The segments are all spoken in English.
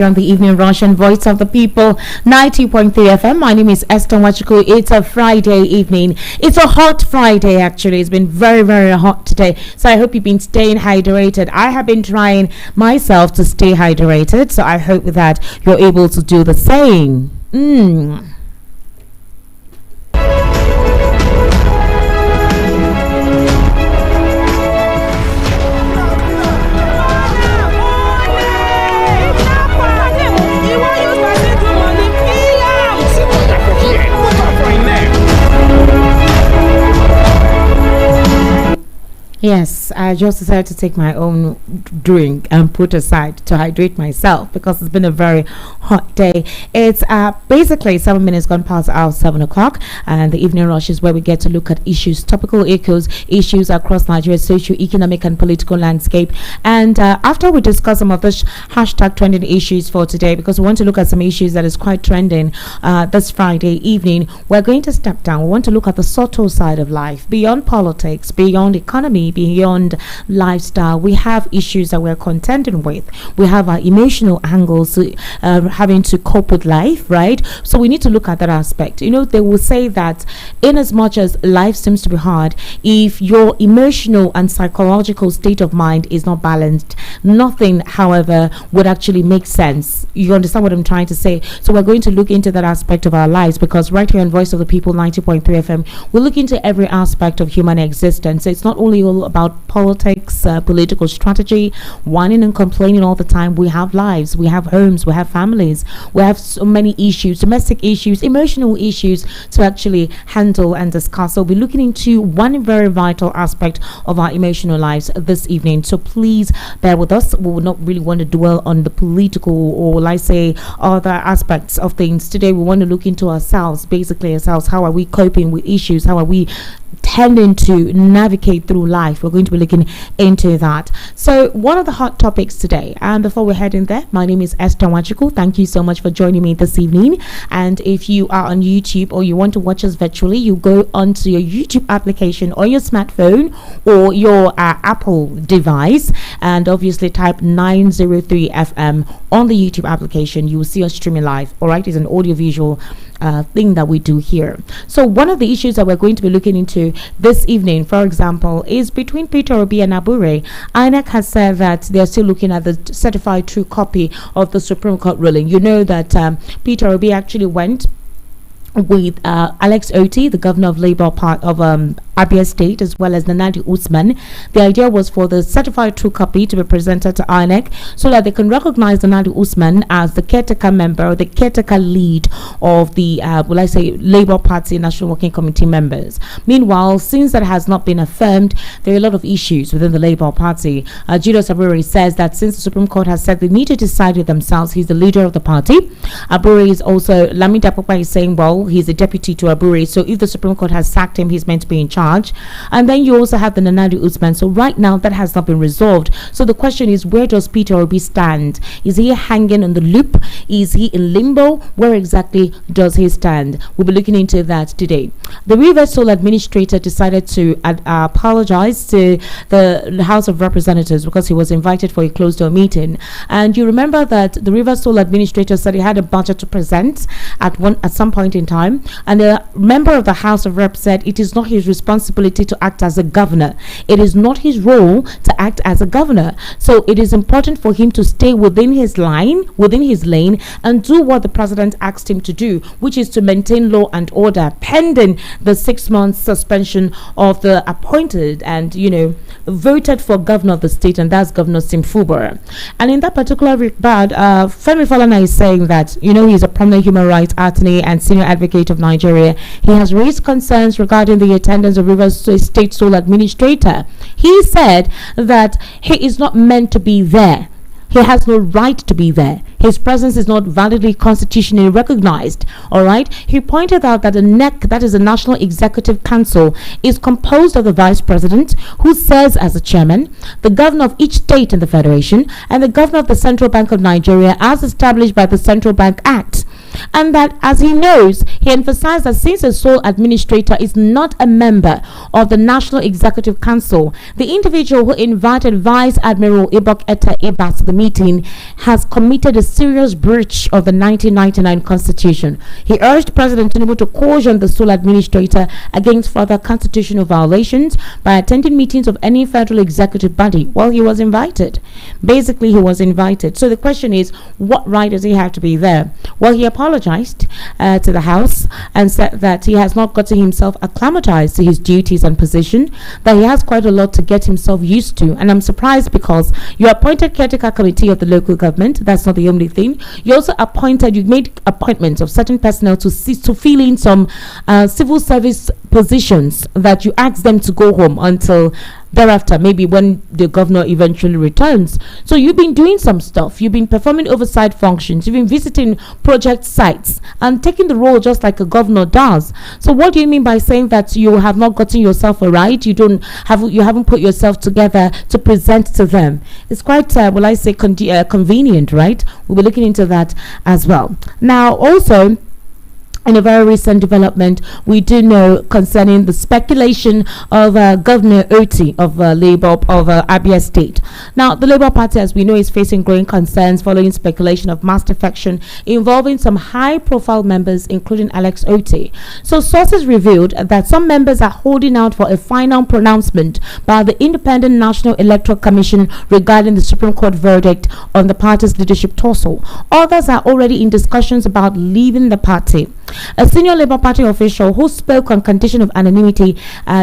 On the evening Russian voice of the people 90.3 FM. My name is Esther Wachiku. It's a Friday evening. It's a hot Friday actually. It's been very, very hot today. So I hope you've been staying hydrated. I have been trying myself to stay hydrated. So I hope that you're able to do the same. Yes, I just decided to take my own drink and put aside to hydrate myself because it's been a very hot day. It's basically 7 minutes gone past our 7 o'clock, and the evening rush is where we get to look at issues, topical issues across Nigeria's socio-economic and political landscape. And after we discuss some of the hashtag trending issues for today, because we want to look at some issues that is quite trending this Friday evening, we're going to step down. We want to look at the subtle side of life, beyond politics, beyond economy, beyond lifestyle. We have issues that we're contending with. We have our emotional angles, having to cope with life, right? So we need to look at that aspect. You know, they will say that in as much as life seems to be hard, if your emotional and psychological state of mind is not balanced, nothing, however, would actually make sense. You understand what I'm trying to say? So we're going to look into that aspect of our lives, because right here on Voice of the People 90.3 FM, we look into every aspect of human existence. So it's not only all about politics, political strategy, whining and complaining all the time. We have lives, we have homes, we have families, we have so many issues, domestic issues, emotional issues to actually handle and discuss. So we'll be looking into one very vital aspect of our emotional lives this evening. So please bear with us. We will not really want to dwell on the political or, let's say, other aspects of things. Today we want to look into ourselves, basically ourselves. How are we coping with issues? How are we tending to navigate through life? We're going to be looking into that. So one of the hot topics today, and before we head in there, my name is Esther Wachiku. Thank you so much for joining me this evening. And if you are on YouTube or you want to watch us virtually, you go onto your YouTube application or your smartphone or your Apple device, and obviously type 903 FM on the YouTube application. You will see us streaming live. All right, it's an audio visual thing that we do here. So one of the issues that we're going to be looking into this evening, for example, is between Peter Obi and Abure. INEC has said that they're still looking at the certified true copy of the Supreme Court ruling. You know that Peter Obi actually went with Alex Otti, the governor of Labour part of Abia State, as well as Nanadi Usman. The idea was for the certified true copy to be presented to INEC so that they can recognize Nanadi Usman as the caretaker member, the caretaker lead of the, Labour Party National Working Committee members. Meanwhile, since that has not been affirmed, there are a lot of issues within the Labour Party. Julius Abure says that since the Supreme Court has said they need to decide it themselves, he's the leader of the party. Abure is also, Lami Dapopa is saying, well, he's a deputy to Abure, so if the Supreme Court has sacked him, he's meant to be in charge. And then you also have the Nanadi Usman. So right now that has not been resolved. So the question is, where does Peter Obi stand? Is he hanging on the loop? Is he in limbo? Where exactly does he stand? We'll be looking into that today. The Rivers Soul administrator decided to apologize to the House of Representatives because he was invited for a closed-door meeting. And you remember that the Rivers Soul administrator said he had a budget to present at some point in time, and a member of the House of Reps said it is not his responsibility to act as a governor. It is not his role to act as a governor. So it is important for him to stay within his line, within his lane, and do what the president asked him to do, which is to maintain law and order pending the 6-month suspension of the appointed and, voted for governor of the state, and that's Governor Simfubura. And in that particular regard, Femi Falana is saying that, he's a prominent human rights attorney and senior advocate of Nigeria. He has raised concerns regarding the attendance of Rivers State Sole Administrator. He said that he is not meant to be there. He has no right to be there. His presence is not validly constitutionally recognized. All right. He pointed out that the NEC, that is the National Executive Council, is composed of the Vice President, who serves as the chairman, the governor of each state in the federation, and the governor of the Central Bank of Nigeria, as established by the Central Bank Act. And that, as he knows, he emphasized that since the sole administrator is not a member of the National Executive Council, the individual who invited Vice Admiral Ibok Etta Ibas to the meeting has committed a serious breach of the 1999 Constitution. He urged President Tinubu to caution the sole administrator against further constitutional violations by attending meetings of any federal executive body. Well, he was invited. Basically, he was invited. So the question is, what right does he have to be there? Well, he apologized to the House and said that he has not gotten himself acclimatized to his duties and position, that he has quite a lot to get himself used to. And I'm surprised because you appointed caretaker committee of the local government. That's not the only thing. You also you made appointments of certain personnel to fill in some civil service positions that you asked them to go home until thereafter, maybe when the governor eventually returns. So you've been doing some stuff. You've been performing oversight functions. You've been visiting project sites and taking the role just like a governor does. So what do you mean by saying that you have not gotten yourself a right? You haven't put yourself together to present to them. It's quite, convenient, right? We'll be looking into that as well. Now, also, in a very recent development, we do know concerning the speculation of Governor Otti of Labour of Abia State. Now, the Labour Party, as we know, is facing growing concerns following speculation of mass defection involving some high-profile members, including Alex Otti. So, sources revealed that some members are holding out for a final pronouncement by the Independent National Electoral Commission regarding the Supreme Court verdict on the party's leadership tussle. Others are already in discussions about leaving the party. A senior Labour Party official who spoke on condition of anonymity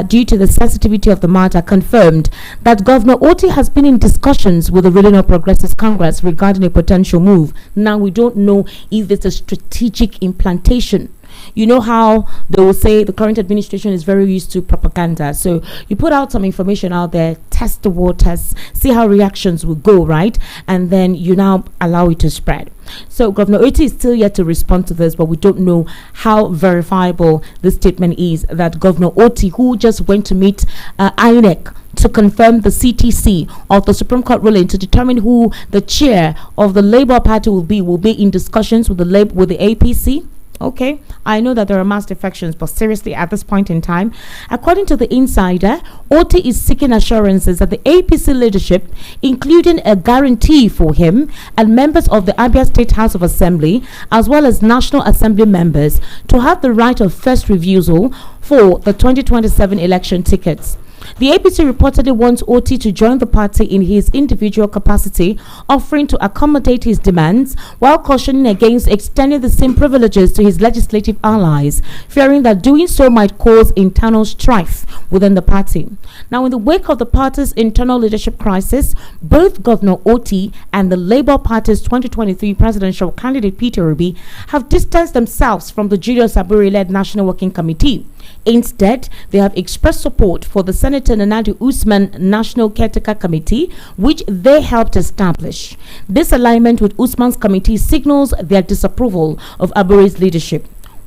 due to the sensitivity of the matter confirmed that Governor Otti has been in discussions with the Ruling All Progressives Congress regarding a potential move. Now, we don't know if it's a strategic implantation. You know how they will say the current administration is very used to propaganda. So you put out some information out there, test the waters, see how reactions will go, right? And then you now allow it to spread. So Governor Otti is still yet to respond to this, but we don't know how verifiable this statement is that Governor Otti, who just went to meet INEC to confirm the CTC of the Supreme Court ruling to determine who the chair of the Labour Party will be in discussions with the APC. Okay, I know that there are mass defections, but seriously, at this point in time, according to the insider, Otti is seeking assurances that the APC leadership, including a guarantee for him and members of the Abia State House of Assembly, as well as National Assembly members, to have the right of first refusal for the 2027 election tickets. The APC reportedly wants Otti to join the party in his individual capacity, offering to accommodate his demands while cautioning against extending the same privileges to his legislative allies, fearing that doing so might cause internal strife within the party. Now, in the wake of the party's internal leadership crisis, both Governor Otti and the Labour Party's 2023 presidential candidate Peter Obi have distanced themselves from the Julius Aburi-led National Working Committee. Instead, they have expressed support for the Senator Nanadu Usman National Caretaker Committee, which they helped establish. This alignment with Usman's committee signals their disapproval of Aburi's leadership.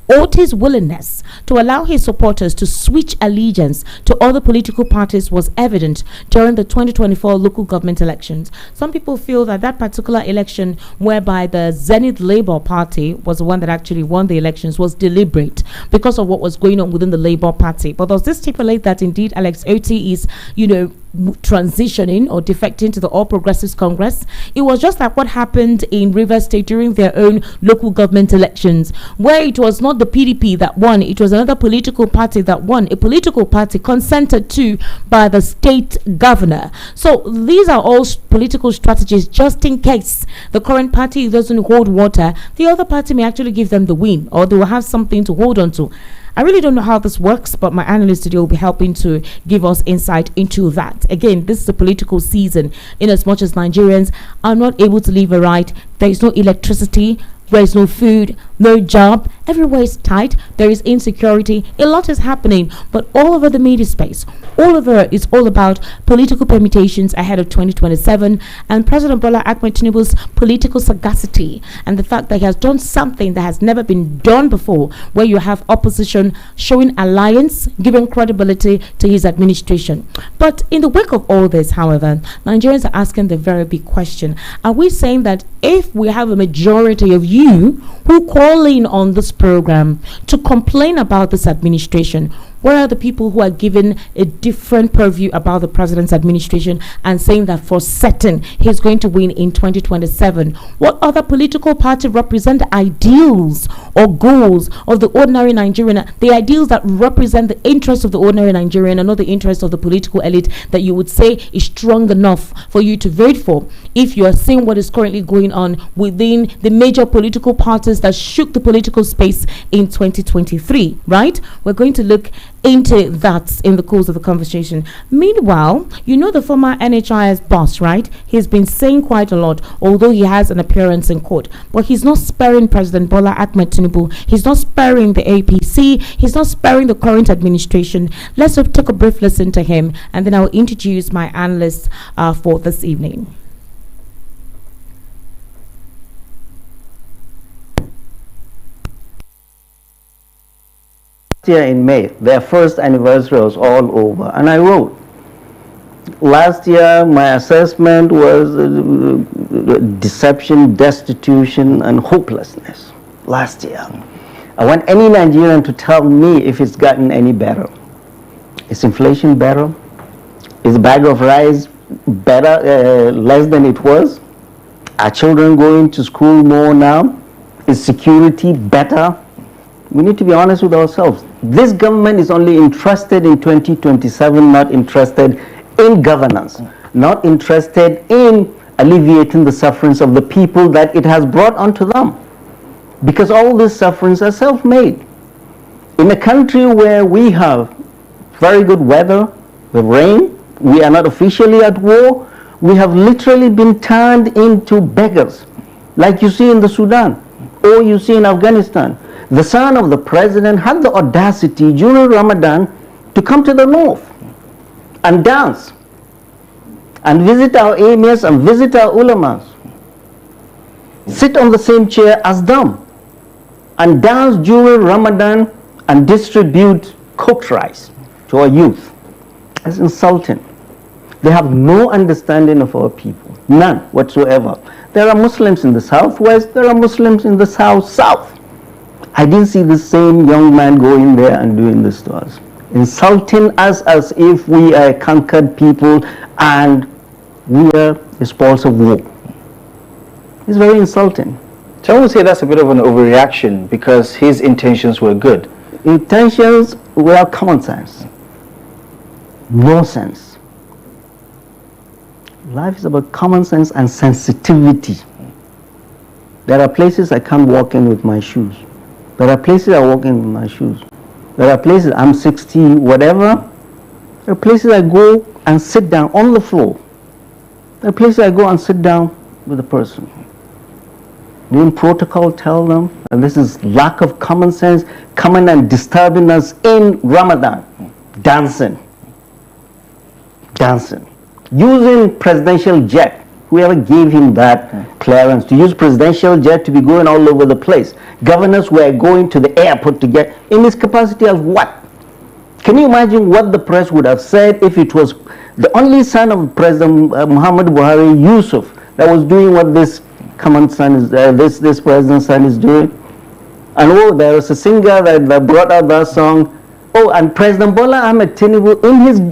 Otti's willingness to allow his supporters to switch allegiance to other political parties was evident during the 2024 local government elections. Some people feel that that particular election, whereby the Zenith Labour Party was the one that actually won the elections, was deliberate because of what was going on within the Labour Party. But does this stipulate that indeed Alex Otti is, transitioning or defecting to the All Progressives Congress? It was just like what happened in Rivers State during their own local government elections, where it was not the PDP that won, it was another political party that won, a political party consented to by the state governor. So these are all political strategies just in case the current party doesn't hold water, the other party may actually give them the win, or they will have something to hold on to. I really don't know how this works, but my analyst today will be helping to give us insight into that. Again, this is a political season. In as much as Nigerians are not able to live right, there is no electricity, there is no food, no job, everywhere is tight, there is insecurity, a lot is happening, but all over the media space, all over it's all about political permutations ahead of 2027 and President Bola Ahmed Tinubu's political sagacity and the fact that he has done something that has never been done before, where you have opposition showing alliance, giving credibility to his administration. But in the wake of all this, however, Nigerians are asking the very big question: are we saying that if we have a majority of you who call calling on this program to complain about this administration? Where are the people who are given a different purview about the president's administration and saying that for certain he's going to win in 2027? What other political party represent the ideals or goals of the ordinary Nigerian, the ideals that represent the interests of the ordinary Nigerian and not the interests of the political elite that you would say is strong enough for you to vote for? If you are seeing what is currently going on within the major political parties that shook the political space in 2023, right? We're going to look into that in the course of the conversation. Meanwhile, you know the former NHIS boss, right? He's been saying quite a lot, although he has an appearance in court. But he's not sparing President Bola Ahmed Tinubu. He's not sparing the APC. He's not sparing the current administration. Let's take a brief listen to him, and then I'll introduce my analyst for this evening. Year in May, their first anniversary was all over, and I wrote, last year my assessment was deception, destitution, and hopelessness. Last year, I want any Nigerian to tell me if it's gotten any better. Is inflation better? Is the bag of rice better, less than it was? Are children going to school more now? Is security better? We need to be honest with ourselves. This government is only interested in 2027, not interested in governance, not interested in alleviating the sufferings of the people that it has brought onto them. Because all these sufferings are self-made. In a country where we have very good weather, the rain, we are not officially at war, we have literally been turned into beggars, like you see in the Sudan, or you see in Afghanistan. The son of the president had the audacity during Ramadan to come to the north and dance and visit our emirs and visit our ulamas, sit on the same chair as them and dance during Ramadan and distribute cooked rice to our youth. It's insulting. They have no understanding of our people, none whatsoever. There are Muslims in the southwest, there are Muslims in the south. I didn't see the same young man going there and doing this to us, insulting us as if we are a conquered people and we are the spoils of war. It's very insulting. Some would say that's a bit of an overreaction because his intentions were good. Intentions were common sense. No sense. Life is about common sense and sensitivity. There are places I can't walk in with my shoes. There are places I walk in with my shoes. There are places, I'm 60, whatever. There are places I go and sit down on the floor. There are places I go and sit down with a person. Didn't protocol tell them that this is lack of common sense coming and disturbing us in Ramadan? Dancing. Using presidential jet. Whoever gave him that clearance to use presidential jet to be going all over the place. Governors were going to the airport to get, in his capacity as what? Can you imagine what the press would have said if it was the only son of President Muhammad Buhari, Yusuf, that was doing what this common son is, this president's son is doing? And oh, there was a singer that brought out that song. Oh, and President Bola Ahmed Tinubu,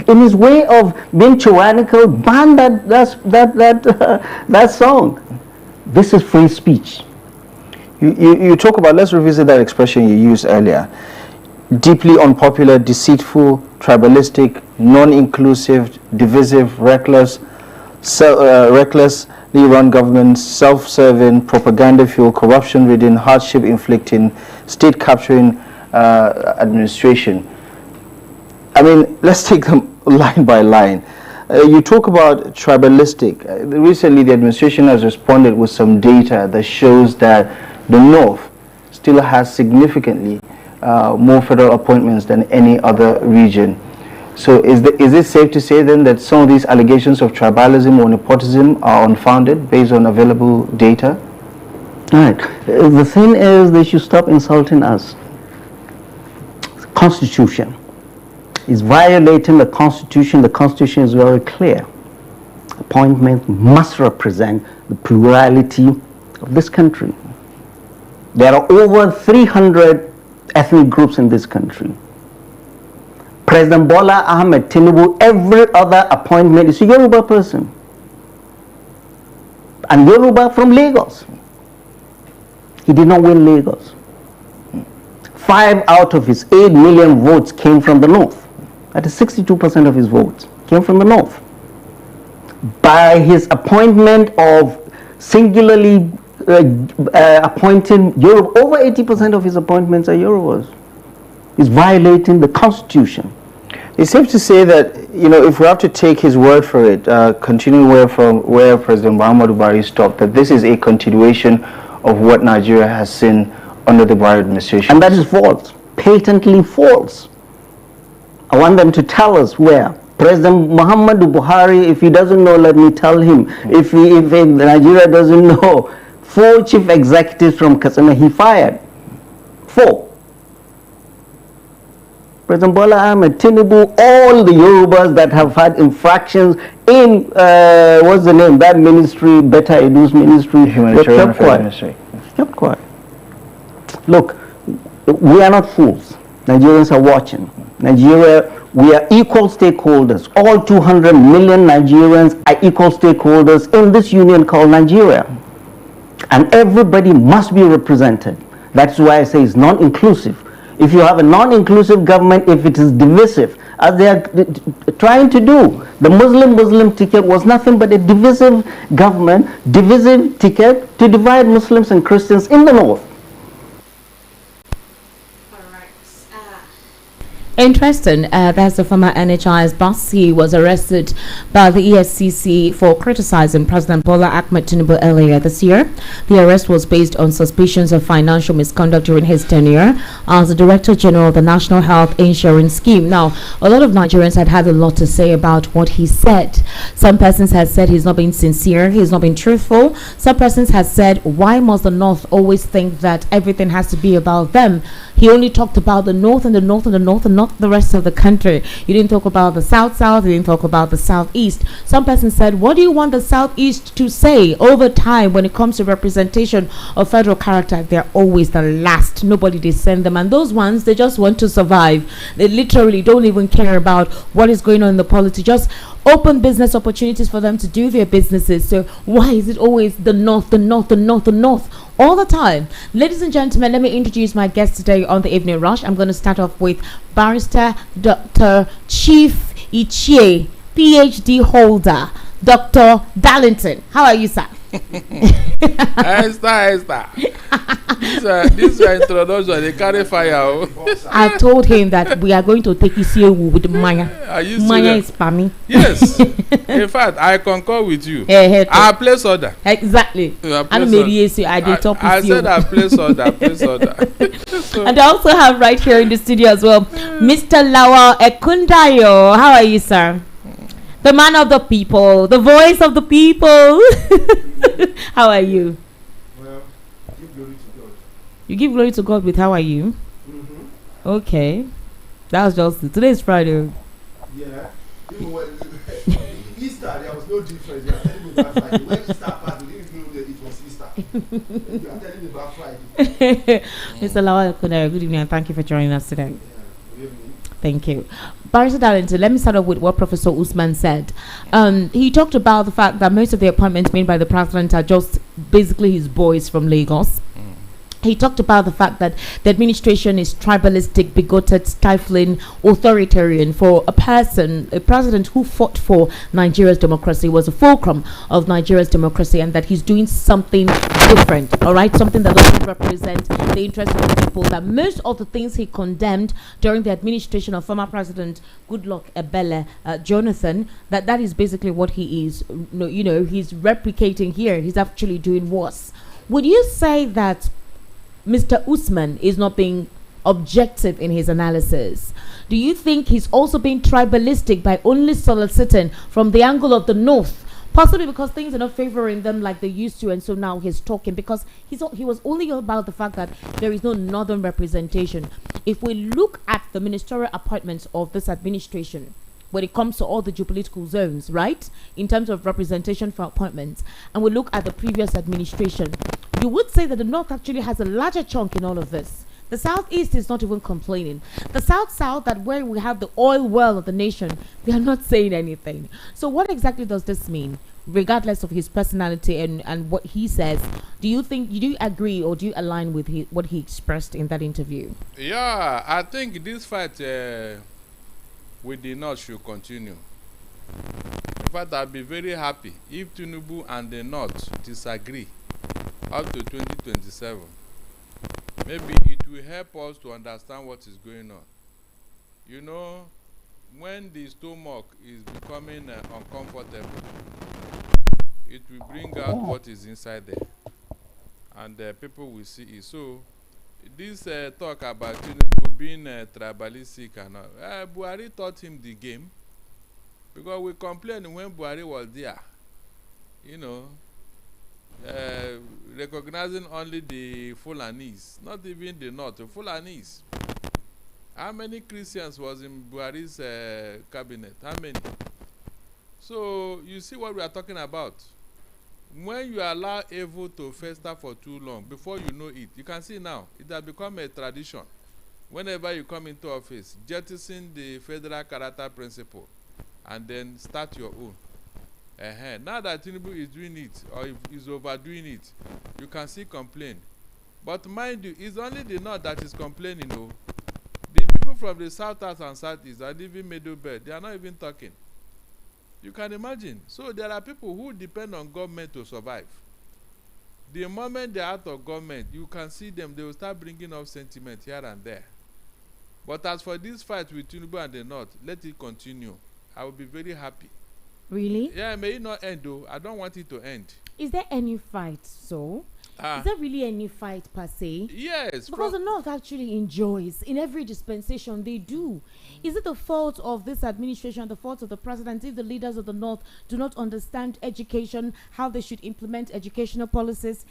in his way of being tyrannical, banned that song. This is free speech. You talk about, let's revisit that expression you used earlier. Deeply unpopular, deceitful, tribalistic, non-inclusive, divisive, recklessly run government, self-serving, propaganda-fueled, corruption-ridden, hardship-inflicting, state-capturing administration. I mean, let's take them line by line. You talk about tribalistic. Recently, the administration has responded with some data that shows that the North still has significantly more federal appointments than any other region. So is it safe to say then that some of these allegations of tribalism or nepotism are unfounded based on available data? Right. The thing is, they should stop insulting us. Constitution is violating the Constitution. The Constitution is very clear. Appointment must represent the plurality of this country. There are over 300 ethnic groups in this country. President Bola Ahmed Tinubu, every other appointment is a Yoruba person. And Yoruba from Lagos. He did not win Lagos. 5 out of his 8 million votes came from the north. That is 62% of his votes came from the north. By his appointment of singularly appointing Yoruba, over 80% of his appointments are Yorubas. He's violating the constitution. It's safe to say that, if we have to take his word for it, continuing from where President Muhammadu Buhari stopped, that this is a continuation of what Nigeria has seen under the Buhari administration. And that is false, patently false. I want them to tell us where. President Muhammadu Buhari, if he doesn't know, let me tell him. If Nigeria doesn't know, 4 chief executives from Katsina he fired. 4. President Bola Ahmed Tinubu, all the Yorubas that have had infractions in, what's the name, that ministry, Better Edu's ministry, Humanitarian Affairs Ministry. Kept quiet. Look, we are not fools. Nigerians are watching. Nigeria, we are equal stakeholders. All 200 million Nigerians are equal stakeholders in this union called Nigeria. And everybody must be represented. That's why I say it's non-inclusive. If you have a non-inclusive government, if it is divisive, as they are trying to do, the Muslim ticket was nothing but a divisive government, divisive ticket to divide Muslims and Christians in the north. Interesting. That's the former NHIS boss. He was arrested by the EFCC for criticizing President Bola Ahmed Tinubu earlier this year. The arrest was based on suspicions of financial misconduct during his tenure as the Director General of the National Health Insurance Scheme. Now, a lot of Nigerians had a lot to say about what he said. Some persons had said he's not being sincere, he's not being truthful. Some persons had said, why must the North always think that everything has to be about them? He only talked about the North and the North and the North and not the rest of the country. You didn't talk about the South, you didn't talk about the Southeast. Some person said, what do you want the Southeast to say? Over time, when it comes to representation of federal character, they're always the last. Nobody they send them. And those ones, they just want to survive. They literally don't even care about what is going on in the politics. Just open business opportunities for them to do their businesses. So why is it always the North, the North, the North, the North all the time? Ladies and gentlemen, let me introduce my guest today on the Evening Rush. I'm going to start off with Barrister Dr. Chief Ichie, PhD holder, Dr. Darlington. How are you, sir? Esther. This introduction, they carry fire. I told him that we are going to take Ichie with Maya. Maya is spammy. Yes. In fact, I concur with you. I place order. Exactly. I said I place order. So. And I also have right here in the studio as well, Mr. Lawal Ekundayo. How are you, sir? The man of the people, the voice of the people. How are you? Well, give glory to God. You give glory to God with how are you? Mm-hmm. Okay. That was just today is Friday. Yeah. Even when Easter, there was no difference. You are telling me about Friday. When Easter passed, we didn't know that it was Easter. You are telling me about Friday. Mr. Lawal Ekundayo, good evening and thank you for joining us today. Yeah. Good evening. Thank you. Barrister Darlington, let me start off with what Professor Usman said. He talked about the fact that most of the appointments made by the president are just basically his boys from Lagos. He talked about the fact that the administration is tribalistic, bigoted, stifling, authoritarian. For a president who fought for Nigeria's democracy, was a fulcrum of Nigeria's democracy, and that he's doing something different, all right? Something that doesn't represent the interests of the people. That most of the things he condemned during the administration of former President Goodluck Ebele Jonathan, that is basically what he is. He's replicating here. He's actually doing worse. Would you say that Mr. Usman is not being objective in his analysis? Do you think he's also being tribalistic by only soliciting from the angle of the North? Possibly because things are not favoring them like they used to, and so now he's talking because he was only about the fact that there is no northern representation. If we look at the ministerial appointments of this administration, when it comes to all the geopolitical zones, right, in terms of representation for appointments, and we look at the previous administration, you would say that the North actually has a larger chunk in all of this. The Southeast is not even complaining. The South, that where we have the oil well of the nation, they are not saying anything. So what exactly does this mean? Regardless of his personality and what he says, do you agree or do you align with what he expressed in that interview? Yeah, I think this fight with the North should continue. In fact, I'll be very happy if Tinubu and the North disagree up to 2027. Maybe it will help us to understand what is going on. You know, when the stomach is becoming uncomfortable, it will bring out what is inside there, and people will see it. So, this talk about Tinubu being tribalistic and all, Buhari taught him the game, because we complained when Buhari was there, you know, recognizing only the Fulanis, not even the North, the Fulanis. How many Christians was in Buhari's cabinet? How many? So, you see what we are talking about. When you allow evil to fester for too long, before you know it, you can see now, it has become a tradition. Whenever you come into office, jettison the federal character principle and then start your own. Now that Tinubu is doing it, or is overdoing it, you can see complain. But mind you, it's only the North that is complaining. The people from the South and Southeast are living middle belt. They are not even talking. You can imagine. So there are people who depend on government to survive. The moment they are out of government, you can see them, they will start bringing up sentiment here and there. But as for this fight with Tinubu and the North, let it continue. I will be very happy. Really? Yeah, may it not end though. I don't want it to end. Is there any fight, so? Is there really any fight per se? Yes. Because the North actually enjoys in every dispensation they do. Is it the fault of this administration, the fault of the president, if the leaders of the North do not understand education, how they should implement educational policies,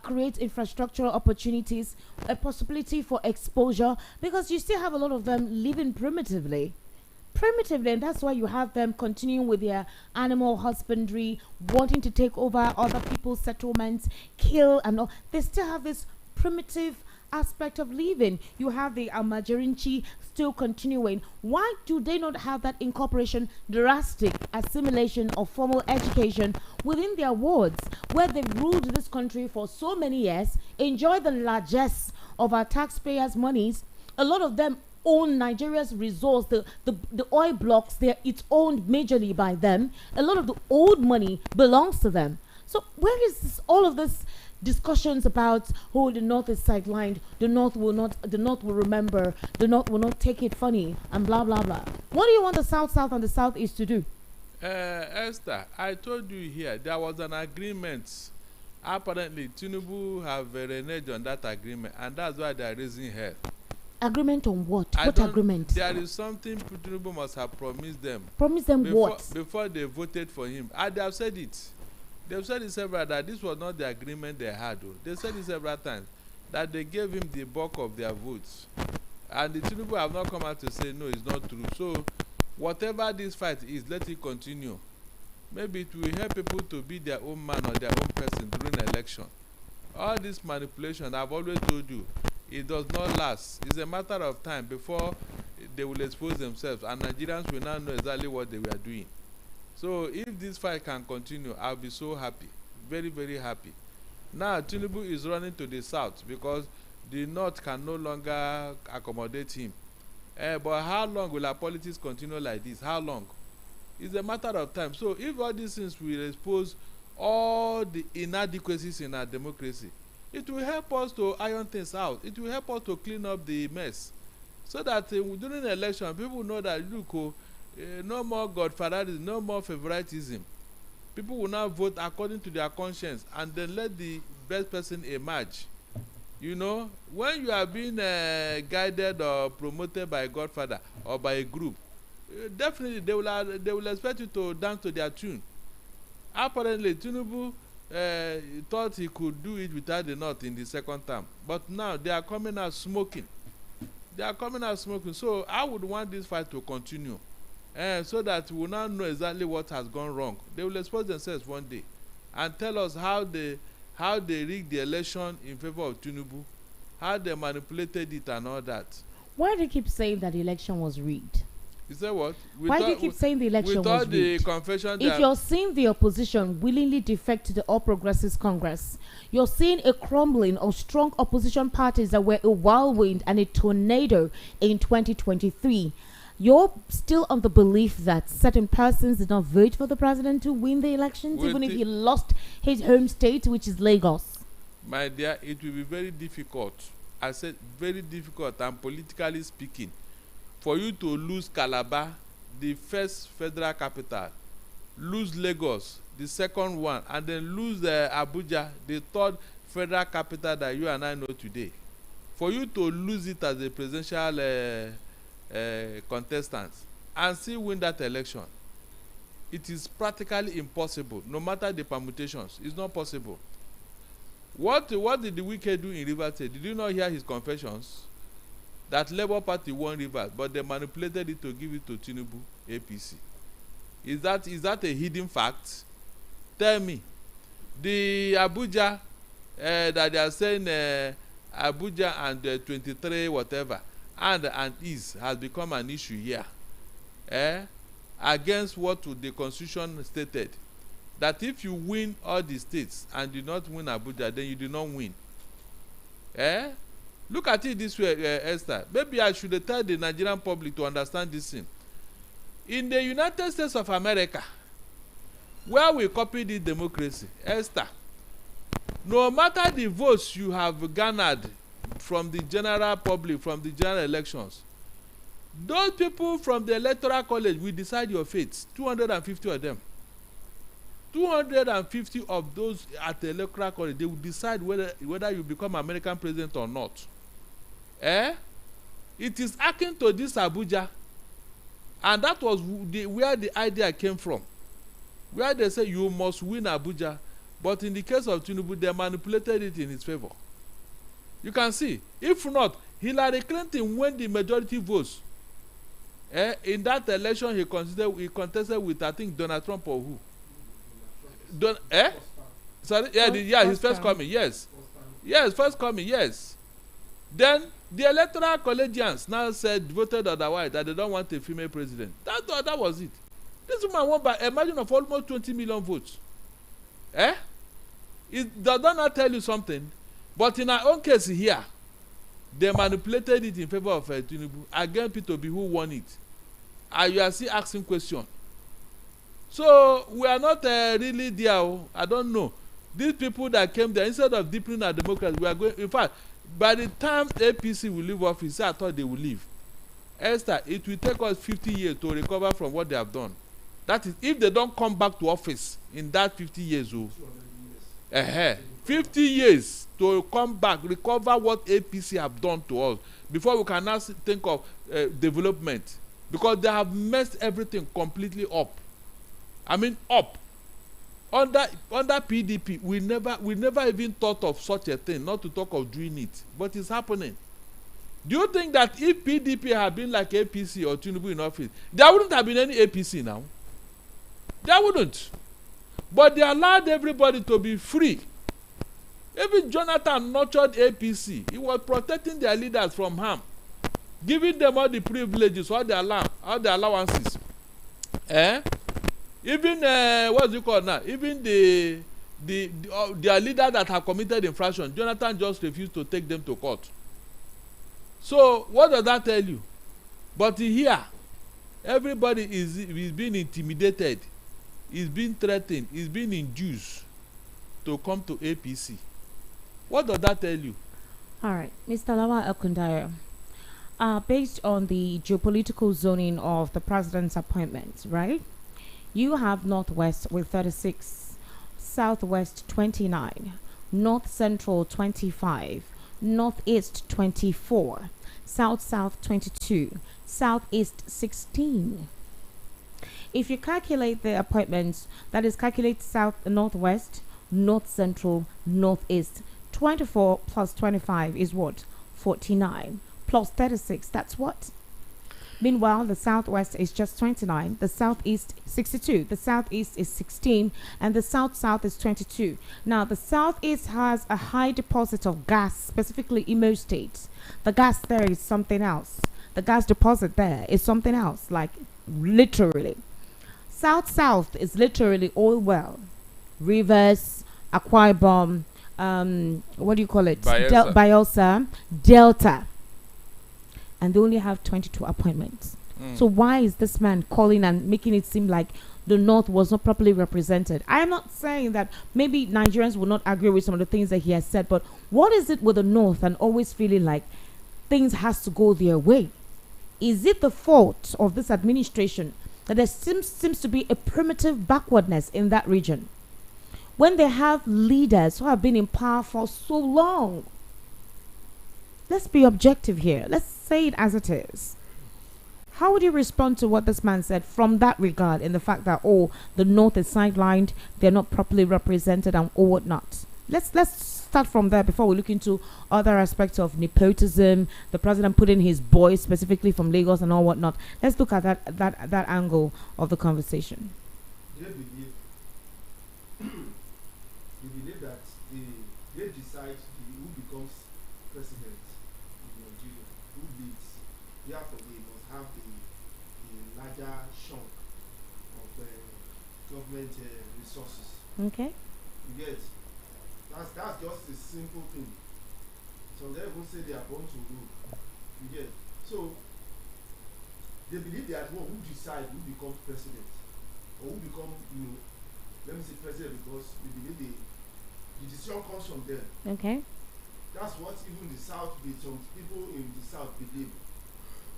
create infrastructural opportunities, a possibility for exposure? Because you still have a lot of them living primitively, and that's why you have them continuing with their animal husbandry, wanting to take over other people's settlements, kill and all. They still have this primitive aspect of living. You have the Amajirinchi still continuing. Why do they not have that incorporation, drastic assimilation of formal education within their wards, where they've ruled this country for so many years, enjoy the largesse of our taxpayers' monies? A lot of them own Nigeria's resource, the oil blocks, it's owned majorly by them. A lot of the old money belongs to them. So where is all of this discussions about, the North is sidelined, the North will remember, the North will not take it funny, and blah blah blah? What do you want the South and the Southeast to do? Esther, I told you here there was an agreement. Apparently Tinubu have reneged on that agreement, and that's why they are raising hell. Agreement on what? What agreement? There is something Tinubu must have promised them. Promised them what? Before they voted for him. And they have said it. They've said it several times that this was not the agreement they had. They said it several times that they gave him the bulk of their votes. And the Tinubu have not come out to say no, it's not true. So whatever this fight is, let it continue. Maybe it will help people to be their own man or their own person during the election. All this manipulation, I've always told you, it does not last. It's a matter of time before they will expose themselves, and Nigerians will now know exactly what they were doing. So if this fight can continue, I'll be so happy, very, very happy. Now Tinubu is running to the south because the North can no longer accommodate him. But how long will our politics continue like this? How long? It's a matter of time. So if all these things will expose all the inadequacies in our democracy, it will help us to iron things out. It will help us to clean up the mess. So that during the election, people know that, look, no more godfatherism, no more favoritism. People will now vote according to their conscience and then let the best person emerge. You know, when you are being guided or promoted by a godfather or by a group, definitely they will expect you to dance to their tune. Apparently, Tinubu thought he could do it without the North in the second term, but now they are coming out smoking. So I would want this fight to continue, so that we will now know exactly what has gone wrong. They will expose themselves one day and tell us how they how they rigged the election in favor of Tinubu, how they manipulated it and all that. Why do you keep saying that the election was rigged? You say what? Why do you keep saying the election was rigged? The confession if you're seeing the opposition willingly defect to the All Progressives Congress, you're seeing a crumbling of strong opposition parties that were a whirlwind and a tornado in 2023. You're still on the belief that certain persons did not vote for the president to win the elections, even if he lost his home state, which is Lagos. My dear, it will be very difficult. I said very difficult, and politically speaking, for you to lose Calabar, the first federal capital, lose Lagos, the second one, and then lose Abuja, the third federal capital that you and I know today. For you to lose it as a presidential contestant and still win that election, it is practically impossible. No matter the permutations, it's not possible. What did the wicked do in Rivers State? Did you not hear his confessions? That Labour Party won Rivers, but they manipulated it to give it to Tinubu, APC. Is that a hidden fact? Tell me. The Abuja that they are saying Abuja and 23 whatever and is has become an issue here. Against what the Constitution stated. That if you win all the states and do not win Abuja, then you do not win. Look at it this way, Esther. Maybe I should tell the Nigerian public to understand this thing. In the United States of America, where we copied the democracy, Esther, no matter the votes you have garnered from the general public, from the general elections, those people from the Electoral College will decide your fate. 250 of them. 250 of those at the Electoral College, they will decide whether you become American president or not. It is akin to this Abuja, and that was where the idea came from, where they say you must win Abuja, but in the case of Tinubu, they manipulated it in his favor. You can see, if not, Hillary Clinton won the majority votes. In that election, he contested with, I think, Donald Trump or who? Sorry, his first coming, yes. Yes, first coming, yes. Then the Electoral Collegians now voted otherwise, that they don't want a female president. That was it. This woman won by a margin of almost 20 million votes. It does not tell you something, but in our own case here, they manipulated it in favor of Tinubu against P2B who won it. And you are still asking questions. So we are not really there. I don't know. These people that came there, instead of deepening our democracy, we are going. In fact, by the time APC will leave office, I thought they will leave. Esther, it will take us 50 years to recover from what they have done. That is, if they don't come back to office in that 50 years. 50 years to come back, recover what APC have done to us before we can now think of development, because they have messed everything completely up. I mean, up. Under PDP, we never even thought of such a thing, not to talk of doing it, but it's happening. Do you think that if PDP had been like APC or Tinubu in office, there wouldn't have been any APC now? There wouldn't. But they allowed everybody to be free. Even Jonathan nurtured APC. He was protecting their leaders from harm, giving them all the privileges, all the allowances. Even what's it called now? Even their leader that have committed infraction, Jonathan just refused to take them to court. So what does that tell you? But here, everybody is being intimidated, is being threatened, is being induced to come to APC. What does that tell you? All right, Mr. Lawa Ekundaya, based on the geopolitical zoning of the president's appointments, right? You have Northwest with 36, Southwest 29, North Central 25, Northeast 24, South 22, Southeast 16. If you calculate the appointments, that is, calculate Northwest, North Central, Northeast, 24 plus 25 is what? 49 plus 36, that's what? Meanwhile, the southwest is just 29, the southeast 62, the southeast is 16, and the south is 22. Now, the southeast has a high deposit of gas, specifically Imo State. The gas there is something else. The gas deposit there is something else, like literally. South is literally oil well, rivers, Akwa Ibom, what do you call it? Bielsa, Delta. And they only have 22 appointments. So why is this man calling and making it seem like the North was not properly represented? I am not saying that maybe Nigerians will not agree with some of the things that he has said, but what is it with the North and always feeling like things has to go their way? Is it the fault of this administration that there seems to be a primitive backwardness in that region? When they have leaders who have been in power for so long, let's be objective here. Let's say it as it is. How would you respond to what this man said from that regard, in the fact that, oh, the North is sidelined, they're not properly represented, and or whatnot? Let's start from there before we look into other aspects of nepotism, the president putting his boys specifically from Lagos and all whatnot. Let's look at that angle of the conversation. They believe that they decide who becomes president in Nigeria, who leads. Therefore, they must have the larger chunk of government resources. Okay. You get? That's just a simple thing. So they will say they are born to rule. You get? So they believe they are the one who decide who becomes president or who become, let me say president, because they believe the decision comes from them. Okay. That's what even the South, some people in the South believe.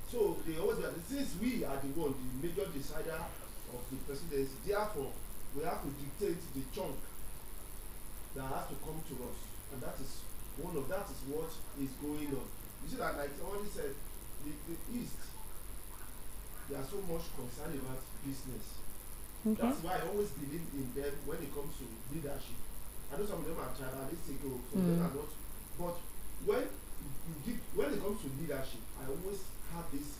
So they always be, since we are the one, the major decider of the presidency, therefore we have to dictate the chunk that has to come to us, and that is what is going on. You see that, like somebody said, the East, they are so much concerned about business. Okay. That's why I always believe in them when it comes to leadership. I know some of them are tribalistic, some of them are not. But when it comes to leadership, I always have this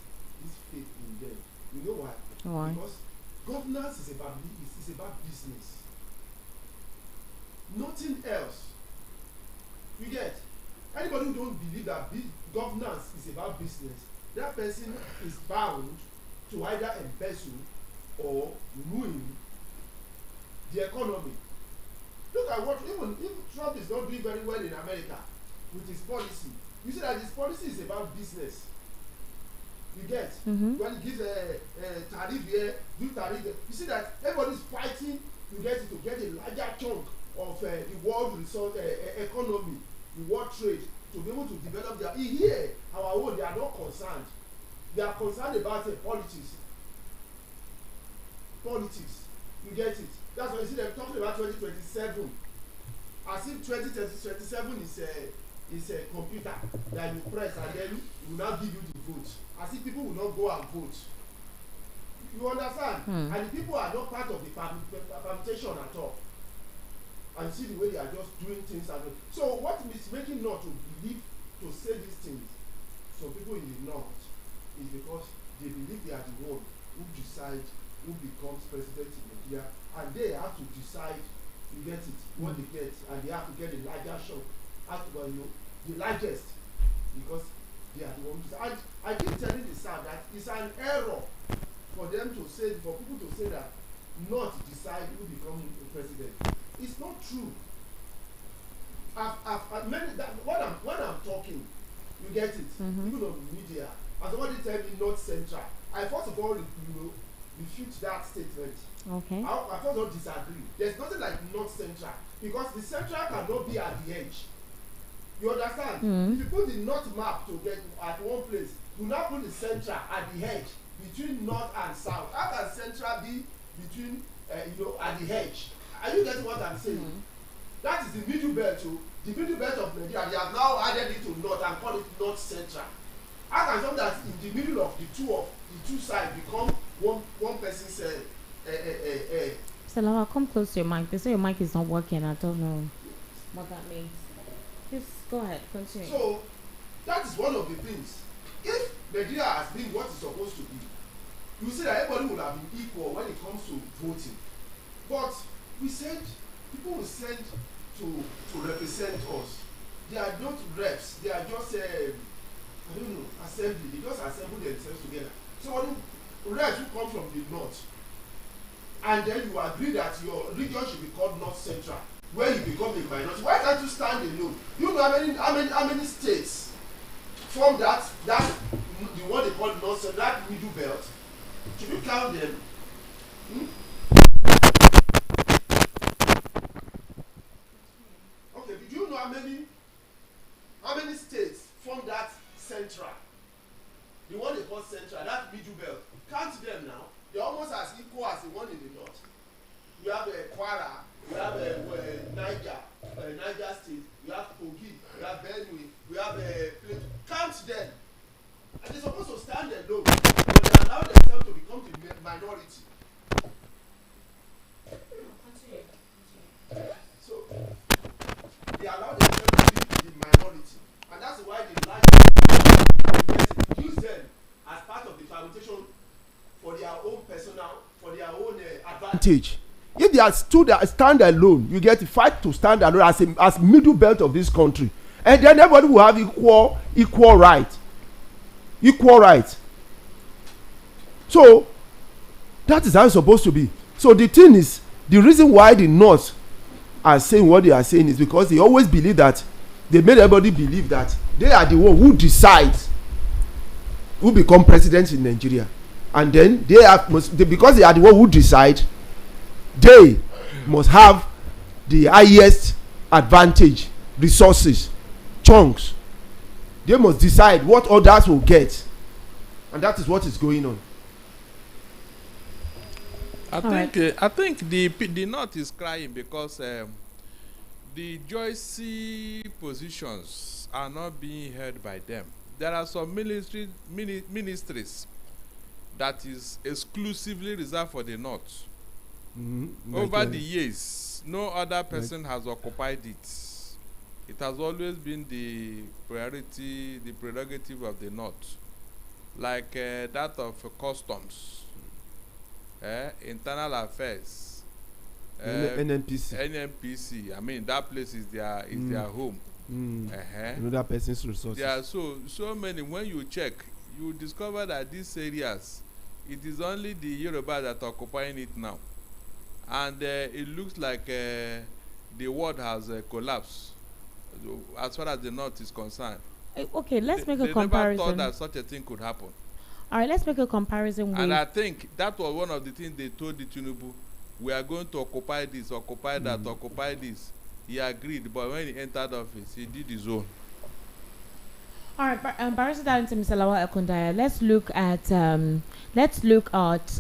faith in them. You know why? Why? Because governance is about business. Nothing else. You get? Anybody who don't believe that governance is about business, that person is bound to either embezzle or ruin the economy. Look at what even Trump is not doing very well in America with his policy. You see that his policy is about business. You get? When he gives a tariff here, do tariff there. You see that everybody is fighting to get a larger chunk of the world resource economy, the world trade, to be able to develop their. Here, our own, they are not concerned. They are concerned about politics. Politics. You get it? That's why you see them talking about 2027. As if 2027 is a computer that you press and then it will now give you the vote. As if people will not go and vote. You understand? And the people are not part of the permutation at all. And see the way they are just doing things. So what is making not to believe, to say these things, some people in the North, is because they believe they are the one who decide who becomes president in Nigeria, and they have to decide, you get it, what they get, and they have to get the larger shot, the largest, because they are the ones. And I keep telling the South that it's an error for people to say that not decide who becomes the president. It's not true. When I'm talking, you get it, even on media, as somebody tell me North Central, I first of all, refute that statement. Okay. I first of all disagree. There's nothing like North Central, because the Central cannot be at the edge. You understand? If you put the North map to get at one place, you now put the Central at the edge between North and South. How can Central be between, at the edge? Are you getting what I'm saying? That is the middle belt. The middle belt of Nigeria, they have now added it to North and call it North Central. How can something that's in the middle of the two sides become one person's Salawa, come close to your mic. They say your mic is not working. I don't know what that means. Just go ahead, continue. So that is one of the things. If Nigeria has been what it's supposed to be, you see that everybody will have been equal when it comes to voting. But we said people will send to represent us. They are not reps. They are just I don't know, assembly. They just assemble themselves together. So when reps who come from the north, and then you agree that your region should be called North Central, where you become a minority. Why can't you stand alone? You know how many states form that the one they call North Central, that middle belt? Should you count them? Okay, did you know how many states form that central? The one they call central, that middle belt. Count them now. They're almost as equal as the one in the north. You have Kwara, you have Niger State, you have Kogi, you have Benue, you have Plateau. Count them. And they're supposed to stand alone, but they allow themselves to become the minority. So they allow themselves to be the minority, and that's why they like to use them as part of the permutation for their own personal, for their own advantage. If they are stand alone, you get to fight to stand alone as middle belt of this country, and then everybody will have equal right. So that is how it's supposed to be. So the thing is, the reason why the North are saying what they are saying is because they always believe that they made everybody believe that they are the one who decides who become president in Nigeria, and then because they are the one who decide, they must have the highest advantage, resources, chunks. They must decide what others will get, and that is what is going on. I think the North is crying because the Joyce positions are not being held by them. There are some ministries that is exclusively reserved for the North. Over the years, no other person has occupied it. It has always been the priority, the prerogative of the North, like that of customs, internal affairs, NNPC. I mean, that place is their home. Another person's resources. Yeah, so many. When you check, you discover that these areas, it is only the Yoruba that are occupying it now, and it looks like the world has collapsed as far as the North is concerned. Okay, let's make a comparison. They never thought that such a thing could happen. All right, let's make a comparison. And I think that was one of the things they told the Tinubu. We are going to occupy this, occupy that, occupy this. He agreed, but when he entered office, he did his own. All right, Barrister Darlington Misalawa Ekundaya, let's look at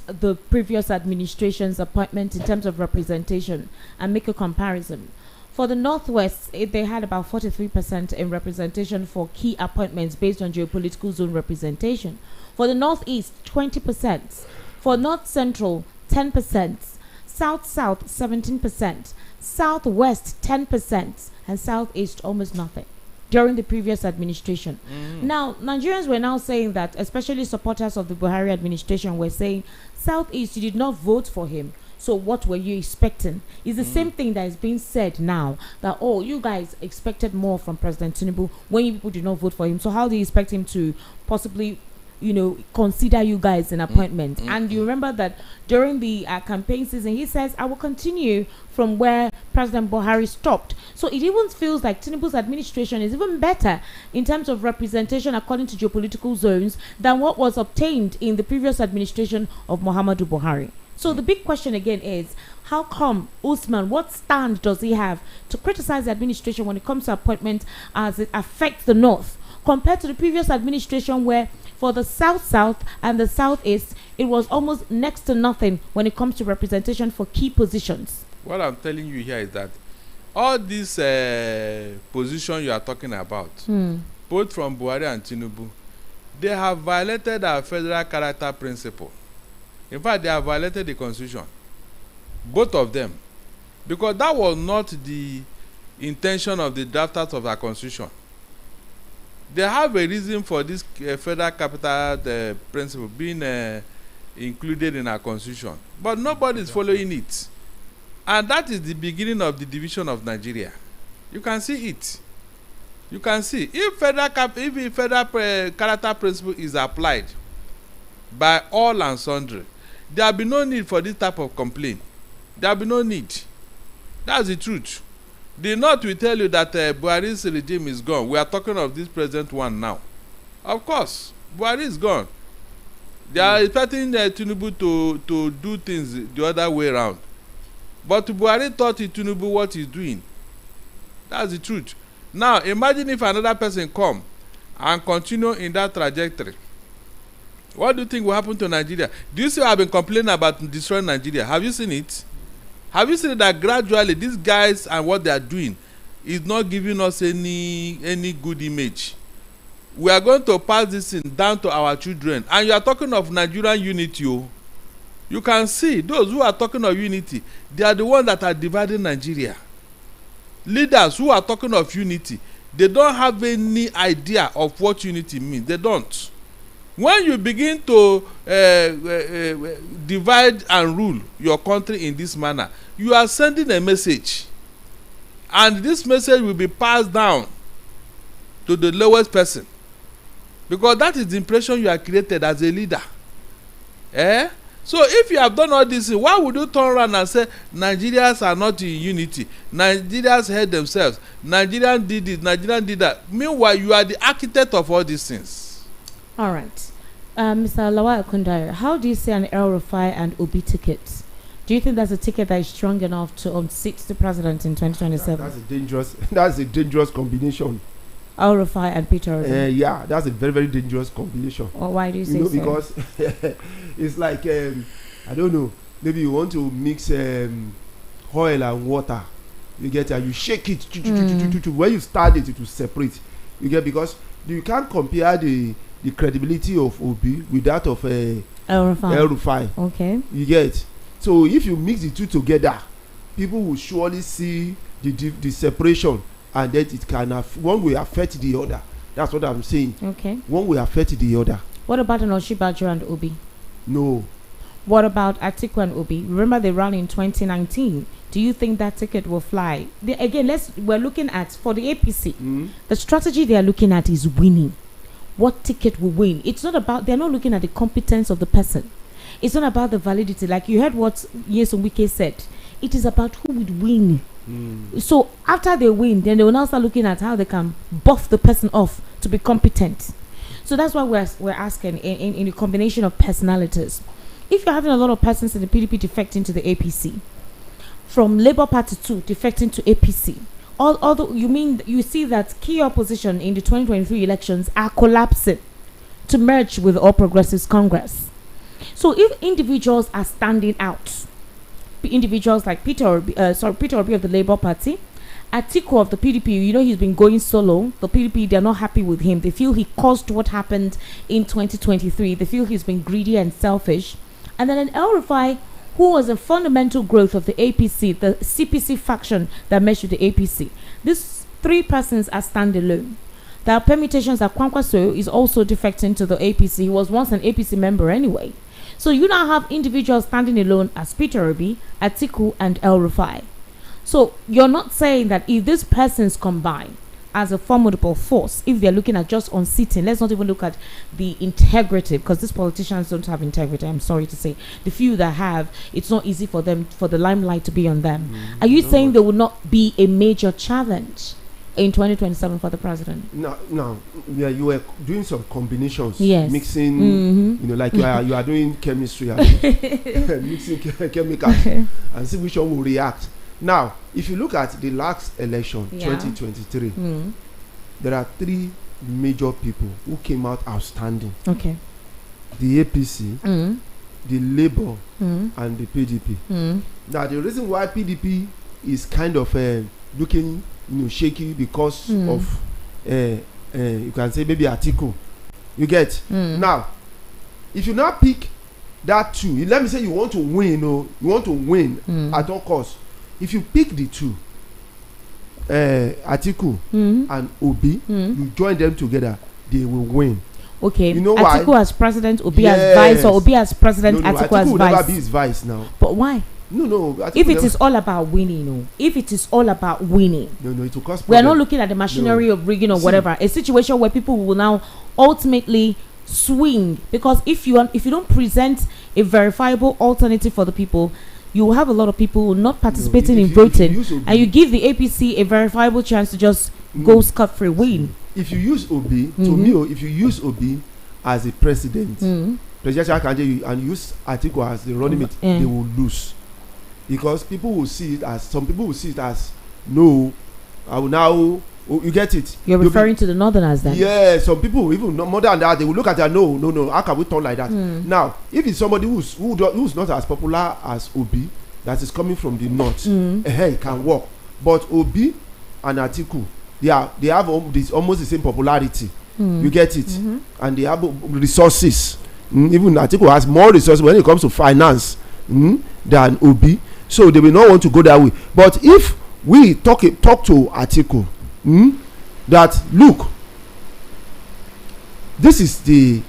the previous administration's appointment in terms of representation and make a comparison. For the Northwest, they had about 43% in representation for key appointments based on geopolitical zone representation. For the Northeast, 20%. For North Central, 10%. South-South, 17%. Southwest, 10%. And Southeast, almost nothing during the previous administration. Now, Nigerians were now saying that, especially supporters of the Buhari administration were saying, Southeast, you did not vote for him. So what were you expecting? It's the same thing that is being said now, that, oh, you guys expected more from President Tinubu when you people did not vote for him. So how do you expect him to possibly, consider you guys an appointment? And you remember that during the campaign season, he says, I will continue from where President Buhari stopped. So it even feels like Tinubu's administration is even better in terms of representation according to geopolitical zones than what was obtained in the previous administration of Muhammadu Buhari. So the big question again is, how come Usman, what stand does he have to criticize the administration when it comes to appointment as it affects the North, compared to the previous administration where for the South-South and the Southeast, it was almost next to nothing when it comes to representation for key positions? What I'm telling you here is that all these positions you are talking about, both from Buhari and Tinubu, they have violated our federal character principle. In fact, they have violated the Constitution. Both of them. Because that was not the intention of the drafters of our Constitution. they have a reason for this federal capital principle being included in our constitution, but nobody is following it, and that is the beginning of the division of Nigeria. You can see it. You can see if federal character principle is applied by all and sundry, there will be no need for this type of complaint. There will be no need. That's the truth. The North will tell you that Buhari's regime is gone. We are talking of this present one now. Of course, Buhari is gone. They are expecting Tinubu to do things the other way around. But Buhari taught Tinubu what he's doing. That's the truth. Now, imagine if another person come and continue in that trajectory. What do you think will happen to Nigeria? Do you see I've been complaining about destroying Nigeria? Have you seen it? Have you seen that gradually these guys and what they are doing is not giving us any good image? We are going to pass this thing down to our children. And you are talking of Nigerian unity. Oh. You can see those who are talking of unity, they are the ones that are dividing Nigeria. Leaders who are talking of unity, they don't have any idea of what unity means. They don't. When you begin to divide and rule your country in this manner, you are sending a message, and this message will be passed down to the lowest person, because that is the impression you are created as a leader. So if you have done all this, why would you turn around and say Nigerians are not in unity? Nigerians hate themselves. Nigerian did this, Nigerian did that. Meanwhile, you are the architect of all these things. All right. Mr. Lawal Kundari, how do you see an El Rufai and Obi ticket? Do you think that's a ticket that is strong enough to unseat the president in 2027? That's a dangerous combination. El Rufai and Peter Obi. Yeah, that's a very, very dangerous combination. Well, why do you say so? Because it's like, I don't know, maybe you want to mix oil and water. You get it, you shake it. When you start it, it will separate. You get, because you can't compare the credibility of Obi with that of El Rufai. Okay. You get. So if you mix the two together, people will surely see the separation, and then it can one will affect the other. That's what I'm saying. Okay. One will affect the other. What about an Oshibajo and Obi? No. What about Atiku and Obi? Remember they ran in 2019. Do you think that ticket will fly? We're looking at, for the APC, the strategy they are looking at is winning. What ticket will win? It's not about, they're not looking at the competence of the person. It's not about the validity. Like you heard what Nyesom Wike said. It is about who would win. So after they win, then they will now start looking at how they can buff the person off to be competent. So that's why we're asking in a combination of personalities. If you're having a lot of persons in the PDP defecting to the APC, from Labour Party 2 defecting to APC, although you see that key opposition in the 2023 elections are collapsing to merge with All Progressives Congress. So if individuals are standing out, individuals like Peter Obi of the Labour Party, Atiku of the PDP, he's been going solo. The PDP, they're not happy with him. They feel he caused what happened in 2023. They feel he's been greedy and selfish. And then an El Rufai, who was a fundamental growth of the APC, the CPC faction that merged with the APC. These three persons are standalone. There are permutations that Kwankwaso is also defecting to the APC. He was once an APC member anyway. So you now have individuals standing alone as Peter Obi, Atiku, and El Rufai. So you're not saying that if these persons combine as a formidable force, if they're looking at just unseating, let's not even look at the integrity, because these politicians don't have integrity, I'm sorry to say. The few that have, it's not easy for them, for the limelight to be on them. Are you saying there will not be a major challenge in 2027 for the president? No. Yeah, you were doing some combinations, yes, mixing, like you are doing chemistry, mixing chemicals, and see which one will react. Now, if you look at the last election, 2023, there are three major people who came out outstanding. Okay. The APC, the Labour, and the PDP. Now, the reason why PDP is kind of looking shaky because of you can say maybe Atiku. You get? Now, if you now pick that two, let me say you want to win, you want to win at all costs. If you pick the two, Atiku and Obi, you join them together, they will win. Okay, you know Atiku why? as president, Obi as vice, or Obi as president, no, Atiku Atiku as will vice. never be his vice now. But why? No. Atiku If it is all about winning, if it is all about winning, it will cost. We are not looking at the machinery of rigging or whatever. A situation where people will now ultimately swing, because if you don't present a verifiable alternative for the people, you will have a lot of people not participating in voting, and you give the APC a verifiable chance to just go scot-free win. If you use Obi, to me, if you use Obi as a president, presidential candidate, and use Atiku as the running mate, they will lose, because people will see it as, some people will see it as, no, I will now. You get it? You're referring to the Northerners then? Yeah, some people even more than that, they will look at that. No. How can we turn like that? Now, if it's somebody who's not as popular as Obi, that is coming from the north, it can work. But Obi and Atiku, they have almost the same popularity. You get it? And they have resources. Even Atiku has more resources when it comes to finance than Obi, so they will not want to go that way. But if we talk to Atiku, that look, this is the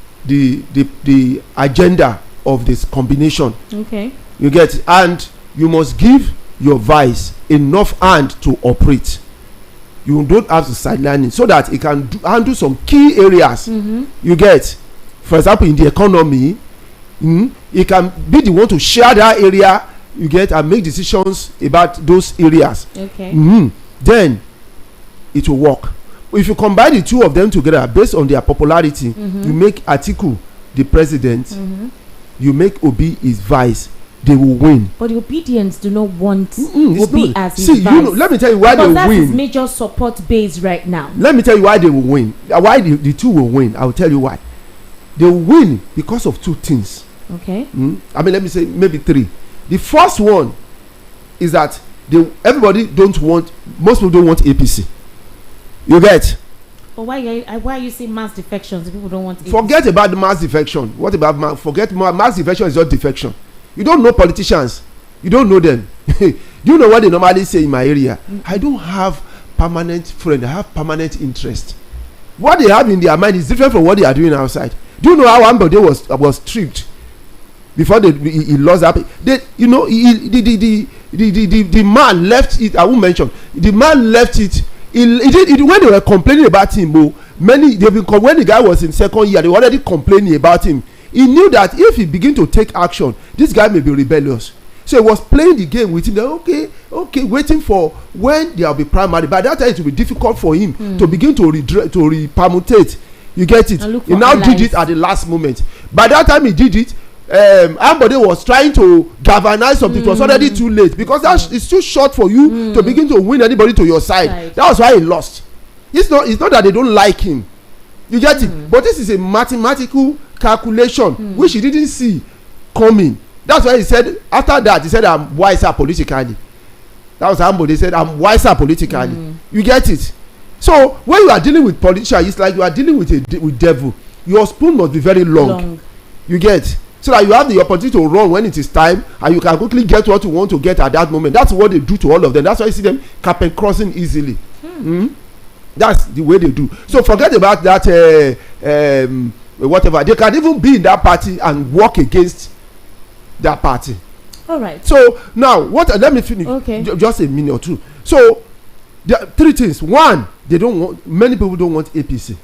agenda of this combination. Okay, you get it? And you must give your vice enough hand to operate. You don't have to sideline it, so that it can handle some key areas. You get, for example, in the economy, it can be the one to share that area, you get, and make decisions about those areas. Okay. Then it will work. If you combine the two of them together based on their popularity, you make Atiku the president, you make Obi his vice, they will win. But the Obedience do not want Obi as his vice. Let me tell you why they will win. Because that's his major support base right now. Let me tell you why they will win. Why the two will win. I will tell you why. They will win because of two things. Okay. I mean, let me say maybe three. The first one is that most people don't want APC. You get? But why are you saying mass defections if people don't want APC? Forget about the mass defection. What about mass defection? Is not defection. You don't know politicians. You don't know them. You know what they normally say in my area? I don't have permanent friend. I have permanent interest. What they have in their mind is different from what they are doing outside. Do you know how Ambode was tricked before he lost that? The man left it. I won't mention. The man left it. He did when they were complaining about him. When the guy was in second year, they were already complaining about him. He knew that if he begin to take action, this guy may be rebellious. So he was playing the game with him. Okay, waiting for when there will be primary. By that time, it will be difficult for him to begin to permutate. You get it? He now did it at the last moment. By that time he did it, Ambode was trying to galvanize something. It was already too late, because it's too short for you to begin to win anybody to your side. Right. That was why he lost. It's not that they don't like him. You get it? But this is a mathematical calculation which he didn't see coming. That's why he said, after that, he said, I'm wiser politically. That was Ambode. He said, I'm wiser politically. You get it? So when you are dealing with politicians, it's like you are dealing with devil. Your spoon must be very long. You get, so that you have the opportunity to run when it is time, and you can quickly get what you want to get at that moment. That's what they do to all of them. That's why you see them carpet crossing easily. That's the way they do. So forget about that. Whatever, they can even be in that party and work against that party. All right. So now, let me finish. Okay. Just a minute or two. So there are three things. One, many people don't want APC.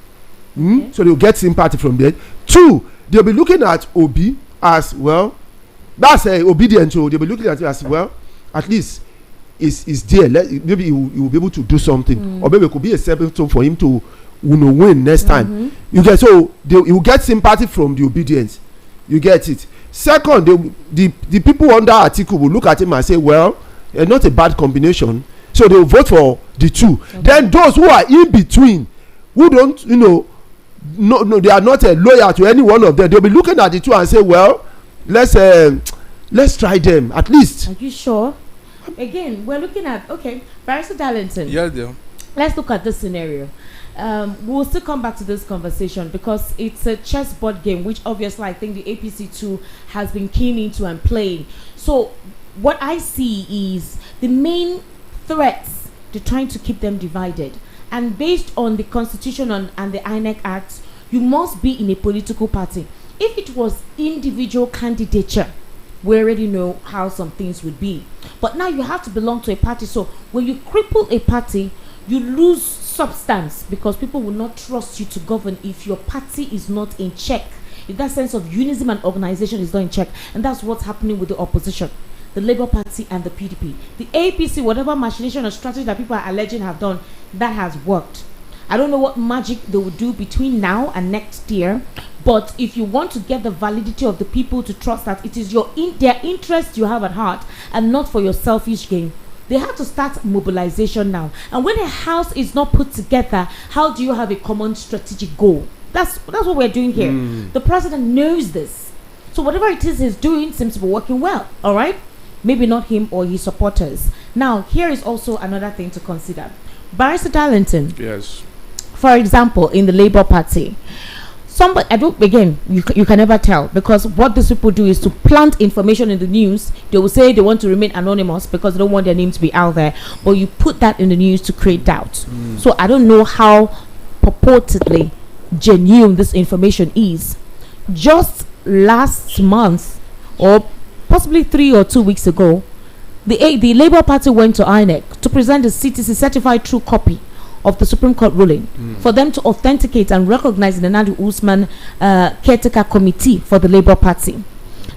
Okay. So they'll get sympathy from there. Two, they'll be looking at Obi as well. That's obedient. So they'll be looking at it as well. At least is there. Maybe he will be able to do something, or maybe it could be a stepping stone for him to win next time. You get, so he will get sympathy from the obedience. You get it. Second, the people under Atiku will look at him and say, well, not a bad combination. So they will vote for the two. Okay. Then those who are in between, who don't, no, they are not loyal to any one of them. They'll be looking at the two and say, well, let's try them at least. Are you sure? Again, we're looking at, Barrister Darlington. Yeah, dear. Let's look at this scenario. We'll still come back to this conversation because it's a chessboard game, which obviously I think the APC too has been keen into and playing. So what I see is the main threats They're trying to keep them divided. And based on the Constitution and the INEC Act, you must be in a political party. If it was individual candidature, we already know how some things would be. But now you have to belong to a party. So when you cripple a party, you lose substance, because people will not trust you to govern if your party is not in check. If that sense of unison and organization is not in check. And that's what's happening with the opposition, the Labour Party and the PDP. The APC, whatever machination or strategy that people are alleging have done, that has worked. I don't know what magic they will do between now and next year, but if you want to get the validity of the people to trust that it is their interest you have at heart and not for your selfish gain, they have to start mobilization now. And when a house is not put together, how do you have a common strategic goal? That's what we're doing here. The president knows this. So whatever it is he's doing seems to be working well, all right? Maybe not him or his supporters. Now, here is also another thing to consider. Barrister Darlington. Yes. For example, in the Labour Party, you can never tell, because what these people do is to plant information in the news. They will say they want to remain anonymous because they don't want their name to be out there, but you put that in the news to create doubt. So I don't know how purportedly genuine this information is. Just last month, or possibly 3 or 2 weeks ago, the Labour Party went to INEC to present the CTC certified true copy of the Supreme Court ruling for them to authenticate and recognize the Nadu Usman caretaker committee for the Labour Party.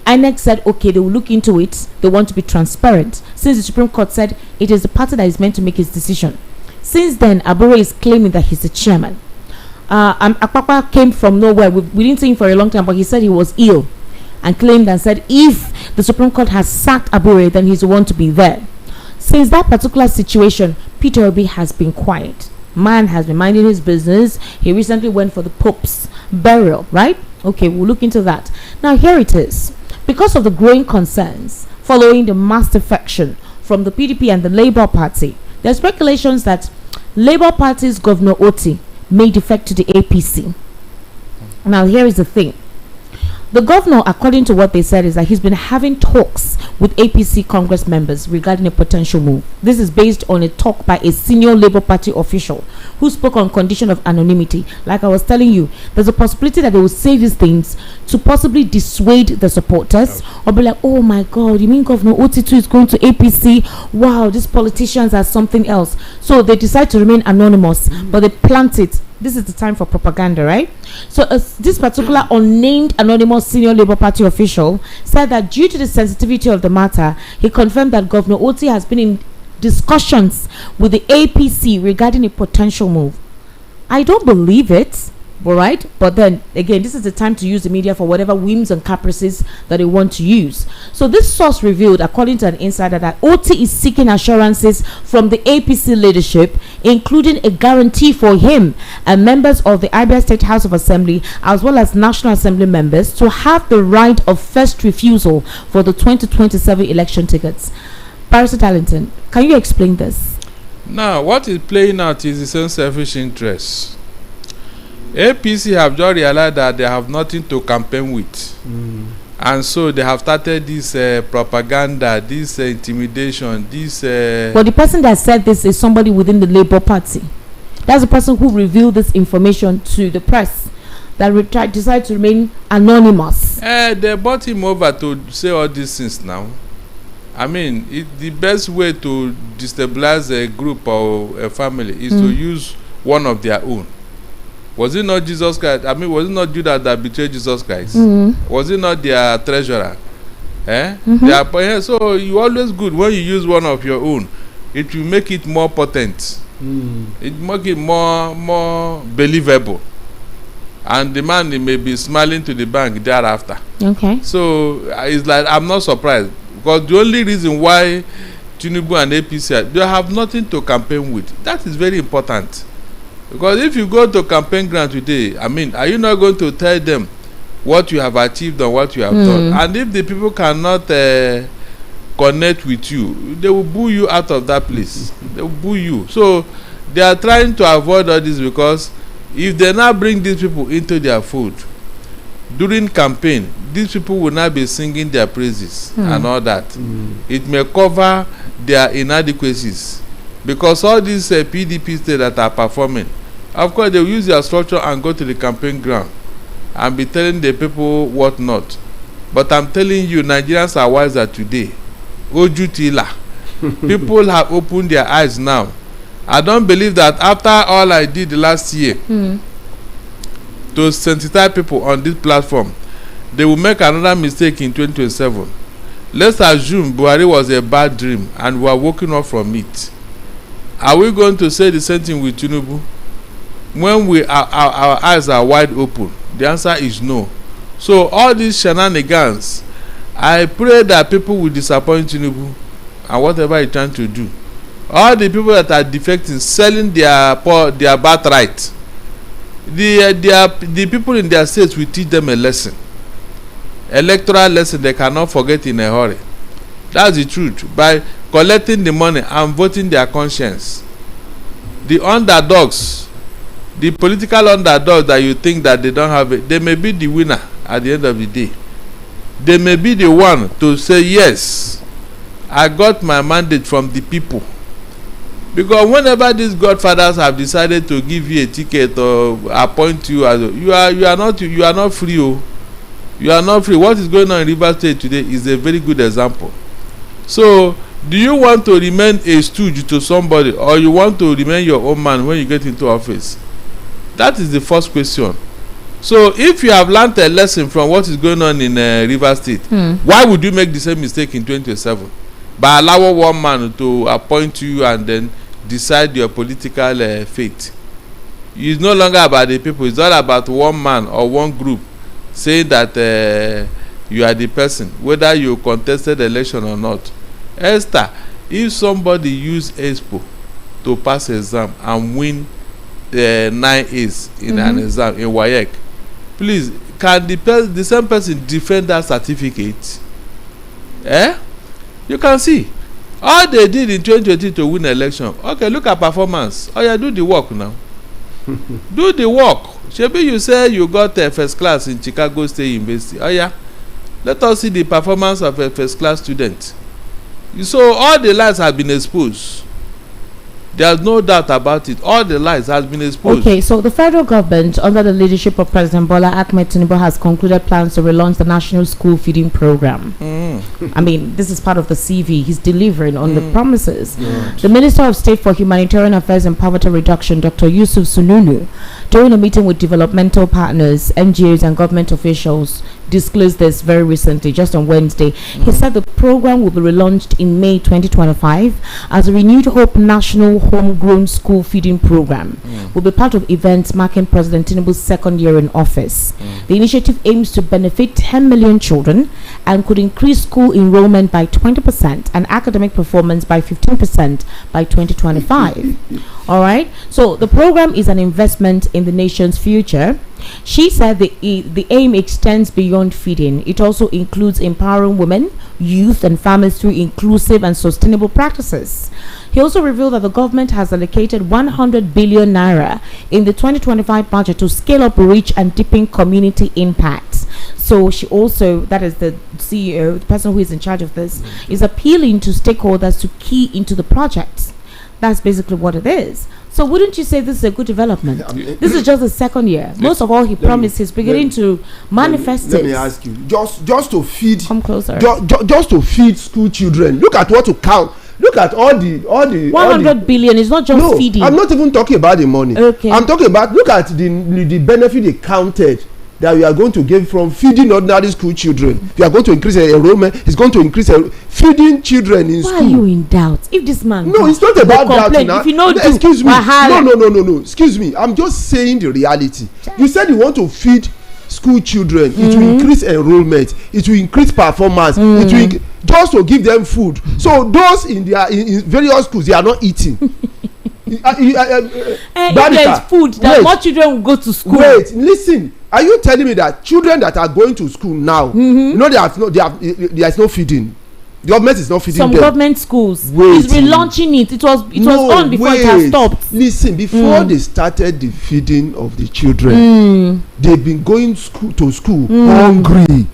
INEC said, okay, they will look into it. They want to be transparent, since the Supreme Court said it is the party that is meant to make its decision. Since then, Abure is claiming that he's the chairman. Akpakpa came from nowhere. We didn't see him for a long time, but he said he was ill and claimed and said if the Supreme Court has sacked Abure, then he's the one to be there. Since that particular situation, Peter Obi has been quiet. Man has been minding his business. He recently went for the Pope's burial, right? Okay, we'll look into that. Now, here it is. Because of the growing concerns following the mass defection from the PDP and the Labour Party, there are speculations that Labour Party's Governor Otti may defect to the APC. Now, here is the thing. The governor, according to what they said, is that he's been having talks with APC Congress members regarding a potential move. This is based on a talk by a senior Labour Party official who spoke on condition of anonymity. Like I was telling you, there's a possibility that they will say these things to possibly dissuade the supporters, or be like, oh my God, you mean Governor Otti is going to APC? Wow, these politicians are something else. So they decide to remain anonymous, but they plant it. This is the time for propaganda, right? So this particular unnamed anonymous senior Labour Party official said that due to the sensitivity of the matter, he confirmed that Governor Otti has been in discussions with the APC regarding a potential move. I don't believe it, all right? But then again, this is the time to use the media for whatever whims and caprices that they want to use. So this source revealed, according to an insider, that Otti is seeking assurances from the APC leadership, including a guarantee for him and members of the Abia State House of Assembly, as well as National Assembly members, to have the right of first refusal for the 2027 election tickets. Barrister Darlington, can you explain this? Now, what is playing out is its own selfish interests. APC have just realized that they have nothing to campaign with. And so they have started this propaganda, this intimidation, this... But the person that said this is somebody within the Labour Party. That's the person who revealed this information to the press, that decided to remain anonymous. They brought him over to say all these things now. I mean, the best way to destabilize a group or a family is to use one of their own. Was it not Jesus Christ? I mean, was it not Judas that betrayed Jesus Christ? Was it not their treasurer? So you always good when you use one of your own. It will make it more potent. It make it more believable. And the man may be smiling to the bank thereafter. Okay. So it's like, I'm not surprised, because the only reason why Tinubu and APC, they have nothing to campaign with. That is very important. Because if you go to campaign ground today, I mean, are you not going to tell them what you have achieved or what you have done? And if the people cannot connect with you, they will boo you out of that place. They will boo you. So they are trying to avoid all this, because if they now bring these people into their fold during campaign, these people will not be singing their praises and all that. It may cover their inadequacies. because all these PDP states that are performing, of course they will use their structure and go to the campaign ground and be telling the people what not. But I'm telling you, Nigerians are wiser today. Ojutila. People have opened their eyes now. I don't believe that after all I did last year to sensitize people on this platform, they will make another mistake in 2027. Let's assume Buhari was a bad dream and we are waking up from it. Are we going to say the same thing with Tinubu? When our eyes are wide open, the answer is no. So all these shenanigans, I pray that people will disappoint Tinubu and whatever he's trying to do. All the people that are defecting, selling their birthright, the people in their states will teach them a lesson. Electoral lesson they cannot forget in a hurry. That's the truth. By collecting the money and voting their conscience. The underdogs, the political underdogs that you think that they don't have it, they may be the winner at the end of the day. They may be the one to say, yes, I got my mandate from the people. Because whenever these godfathers have decided to give you a ticket or appoint you as you are not free. Oh. You are not free. What is going on in Rivers State today is a very good example. So, do you want to remain a stooge to somebody, or you want to remain your own man when you get into office? That is the first question. So, if you have learned a lesson from what is going on in Rivers State, why would you make the same mistake in 2027? By allowing one man to appoint you and then decide your political fate. It's no longer about the people. It's all about one man or one group saying that you are the person, whether you contested the election or not. Esther, if somebody use Expo to pass exam and win 9 A's in an exam in WAEC, please, can the same person defend that certificate? You can see all they did in 2020 to win election. Okay, look at performance. Oh yeah, do the work now. Do the work. Shebi, you say you got a first class in Chicago State University. Oh yeah, let us see the performance of a first class student. So all the lies have been exposed. There's no doubt about it. All the lies has been exposed. Okay, so the federal government, under the leadership of President Bola Ahmed Tinubu, has concluded plans to relaunch the National School Feeding Program. I mean, this is part of the CV. He's delivering on the promises. Good. The Minister of State for Humanitarian Affairs and Poverty Reduction, Dr. Yusuf Sununu, during a meeting with developmental partners, NGOs, and government officials, disclosed this very recently, just on Wednesday. He said the program will be relaunched in May 2025 as a Renewed Hope National Homegrown School Feeding Program. Will be part of events marking President Tinubu's second year in office. The initiative aims to benefit 10 million children and could increase school enrollment by 20% and academic performance by 15% by 2025. All right, so the program is an investment in the nation's future. She said the aim extends beyond feeding. It also includes empowering women, youth, and families through inclusive and sustainable practices. He also revealed that the government has allocated 100 billion naira in the 2025 budget to scale up reach and deepen community impact. So she also, that is the CEO, the person who is in charge of this, is appealing to stakeholders to key into the project. That's basically what it is. So wouldn't you say this is a good development? This is just the second year. Most of all he promised is beginning to manifest it. Let me ask you, just to feed, come closer, just to feed school children. Look at what to count. Look at all the 100 billion is not just feeding. I'm not even talking about the money. Okay. I'm talking about, look at the benefit they counted that we are going to give from feeding ordinary school children. We are going to increase enrollment. It's going to increase feeding children in school. Why are you in doubt? If this man, no, it's not about doubt now. If you know, excuse me. No. Excuse me. I'm just saying the reality. You said you want to feed school children. It will increase enrollment. It will increase performance. It will just to give them food. So those in various schools, they are not eating. If there's food, that more children will go to school. Wait, listen. Are you telling me that children that are going to school now, you know, there is no feeding? The government is not feeding them. Some government schools is relaunching it. It was on before it has stopped. Listen, before they started the feeding of the children, they've been going to school hungry.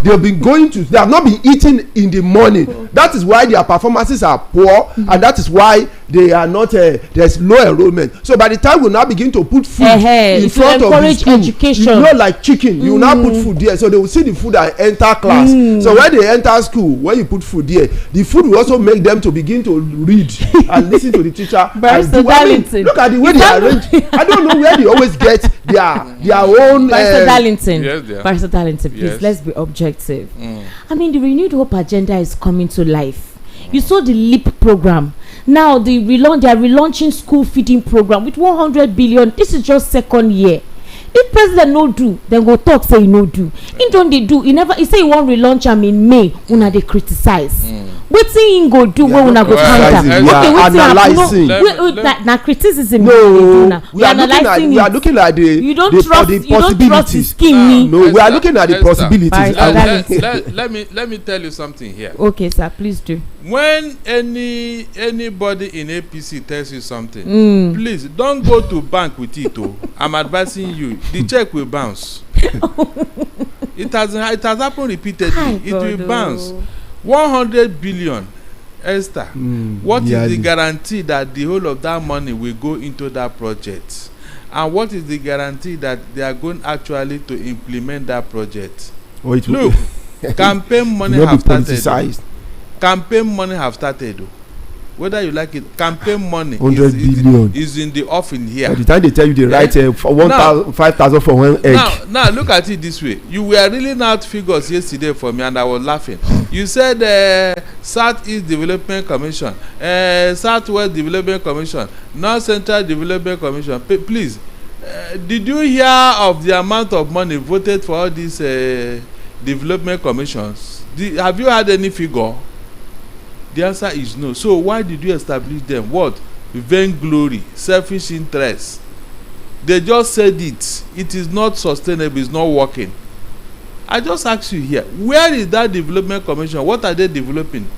They have not been eating in the morning. That is why their performances are poor, and that is why they are not there's low enrollment. So by the time we now begin to put food in front of the school, education. you know, like chicken, you now put food there, so they will see the food and enter class. So when they enter school, when you put food there, the food will also make them to begin to read and listen to the teacher. Look at the way they arrange. I don't know where they always get their own. Barrister Darlington, Yes, Barrister Darlington, please, yes. let's be objective. I mean, the renewed hope agenda is coming to life. You saw the LEAP program. Now they are relaunching school feeding program with 100 billion. This is just second year. If president no do, then go talk say he no do. He don't they do. He say he want relaunch am in May. Una they criticize. Wetin he go do when una go counter? Okay, analyzing. Na criticism. No, we are looking at the you don't trust the scheme. No, we are looking at the possibilities. Let me tell you something here. Okay, sir, please do. When anybody in APC tells you something, please don't go to bank with it. I'm advising you. The check will bounce. It has happened repeatedly. It will bounce. 100 billion, Esther. What is the guarantee that the whole of that money will go into that project? And what is the guarantee that they are going actually to implement that project? Look, campaign money have started. Campaign money have started. Whether you like it, campaign money 100 billion is in the offing here. By the time they tell you they write 5,000 for one egg. Now look at it this way. You were reading out figures yesterday for me and I was laughing. You said Southeast Development Commission, Southwest Development Commission, North Central Development Commission. Please, did you hear of the amount of money voted for all these development commissions? Have you had any figure? The answer is no. So why did you establish them? What? Vainglory, selfish interest. They just said it. It is not sustainable. It's not working. I just ask you here, where is that development commission? What are they developing?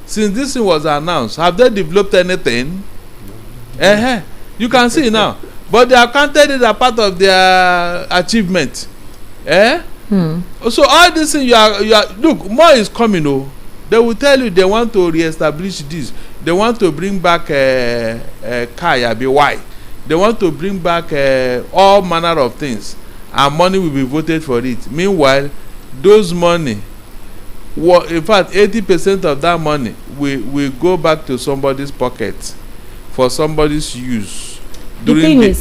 Since this thing was announced, have they developed anything? You can see now. But they have counted it as part of their achievement. So all this thing you are look, more is coming. They will tell you they want to re-establish this. They want to bring back Kaya BY. They want to bring back all manner of things, and money will be voted for it. Meanwhile, those money, in fact, 80% of that money will go back to somebody's pocket for somebody's use during the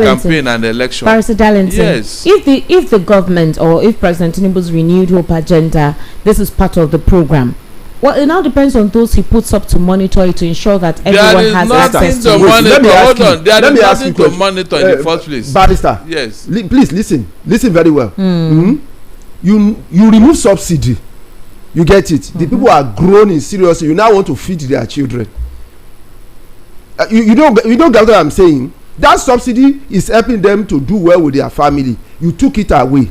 campaign and election. Barrister Darlington, yes. If the government or if President Tinubu's renewed hope agenda, this is part of the program. Well, it now depends on those he puts up to monitor it to ensure that everyone has access to it. Hold on. There is nothing to monitor in the first place. Barrister, yes. Please listen very well. You remove subsidy. You get it. The people are groaning seriously. You now want to feed their children. You don't get what I'm saying. That subsidy is helping them to do well with their family. You took it away.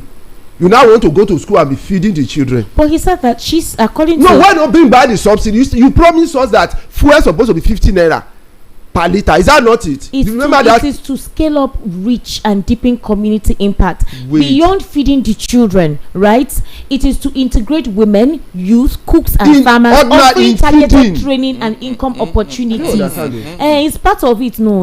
You now want to go to school and be feeding the children. But he said that she's according to. No, why not bring back the subsidy? You promised us that fuel is supposed to be 50 naira per litre. Is that not it? It is to scale up reach and deepen community impact. Beyond feeding the children, right? It is to integrate women, youth, cooks and farmers, offering targeted training and income opportunities. It's part of it. No,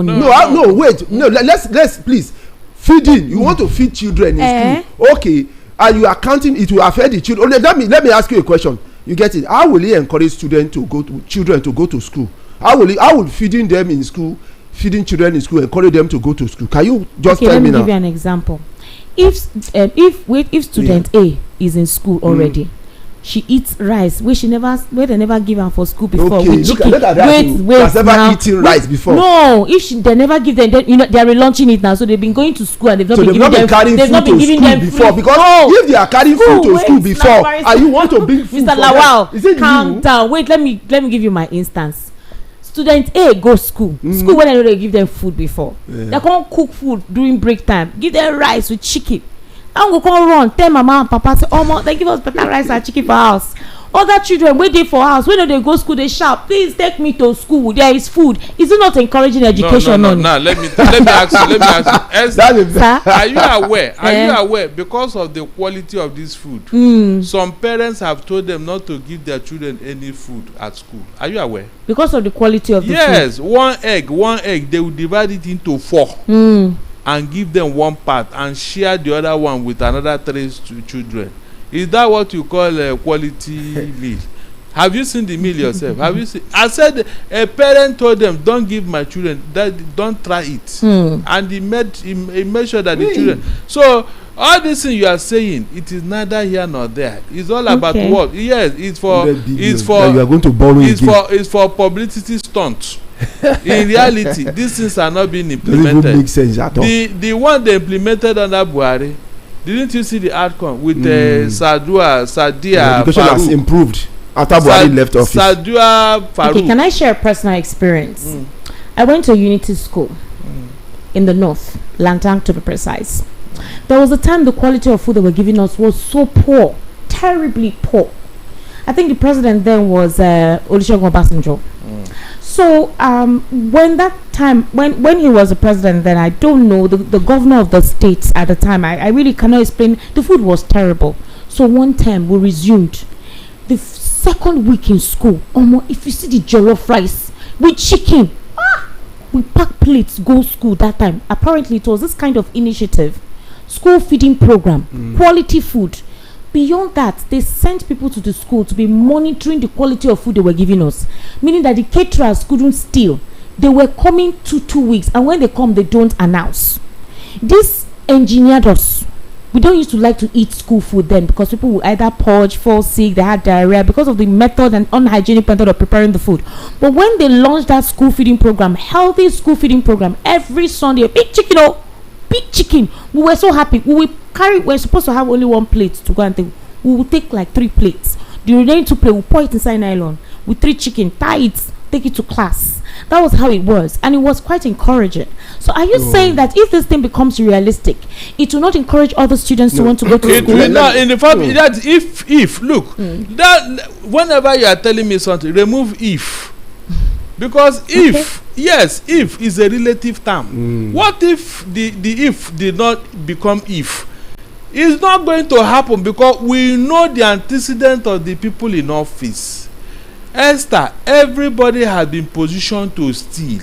wait. No, let's please. Feeding. You want to feed children in school. Okay. And you are counting it will affect the children. Let me ask you a question. You get it? How will he encourage children to go to school? How will feeding them in school, feeding children in school, encourage them to go to school? Can you just tell me now? Let me give you an example. If student A is in school already, she eats rice wey they never give her for school before. Okay, look at that. Has never eaten rice before. No, they never give them, then they are relaunching it now. So they've been going to school and they've not been giving them before. Because if they are carrying food to school before and you want to bring food Mr. Lawal, calm down. Wait, let me give you my instance. Student A go school when I know they give them food before. They can't cook food during break time. Give them rice with chicken. I'm go come run tell mama and papa say they give us better rice and chicken for house. other children waiting for house when they go school they shout, please take me to school, there is food. Is it not encouraging education? No. Let me ask you Sir? are you aware because of the quality of this food, some parents have told them not to give their children any food at school? Are you aware? Because of the quality of the food? Yes, one egg they will divide it into 4 and give them one part and share the other one with another 3 children. Is that what you call a quality meal? Have you seen the meal yourself? Have you seen? I said a parent told them, don't give my children that, don't try it. And he made sure that the children. So all this thing you are saying, it is neither here nor there. It's all about what? Yes, it's for you are going to borrow it's for publicity stunt. In reality, these things are not being implemented. Doesn't make sense at all. The one they implemented under Buhari, didn't you see the outcome with Sadia? Education has improved after Buhari left office. Sadia Farouk. Okay, can I share a personal experience? I went to a unity school in the north, Lantang to be precise. There was a time the quality of food they were giving us was so poor, terribly poor. I think the president then was Olusegun Obasanjo. So when that time, when he was the president, then I don't know, the governor of the state at the time, I really cannot explain. The food was terrible. So one time we resumed. The second week in school, if you see the jollof rice with chicken, we pack plates, go school that time. Apparently it was this kind of initiative, school feeding program, quality food. Beyond that, they sent people to the school to be monitoring the quality of food they were giving us, meaning that the caterers couldn't steal. They were coming 2 weeks, and when they come, they don't announce. This engineered us. We don't used to like to eat school food then because people would either purge, fall sick, they had diarrhea because of the method and unhygienic method of preparing the food. But when they launched that school feeding program, healthy school feeding program, every Sunday, big chicken, we were so happy. We were supposed to have only 1 plate to go and take. We would take like 3 plates. The remaining 2 plates, we pour it inside nylon with 3 chicken, tie it, take it to class. That was how it was, and it was quite encouraging. So are you saying that if this thing becomes realistic, it will not encourage other students to want to go to school? No, in the fact that if look, that whenever you are telling me something, remove if. Because if is a relative term. What if the if did not become if? It's not going to happen because we know the antecedent of the people in office. Esther, everybody has been positioned to steal.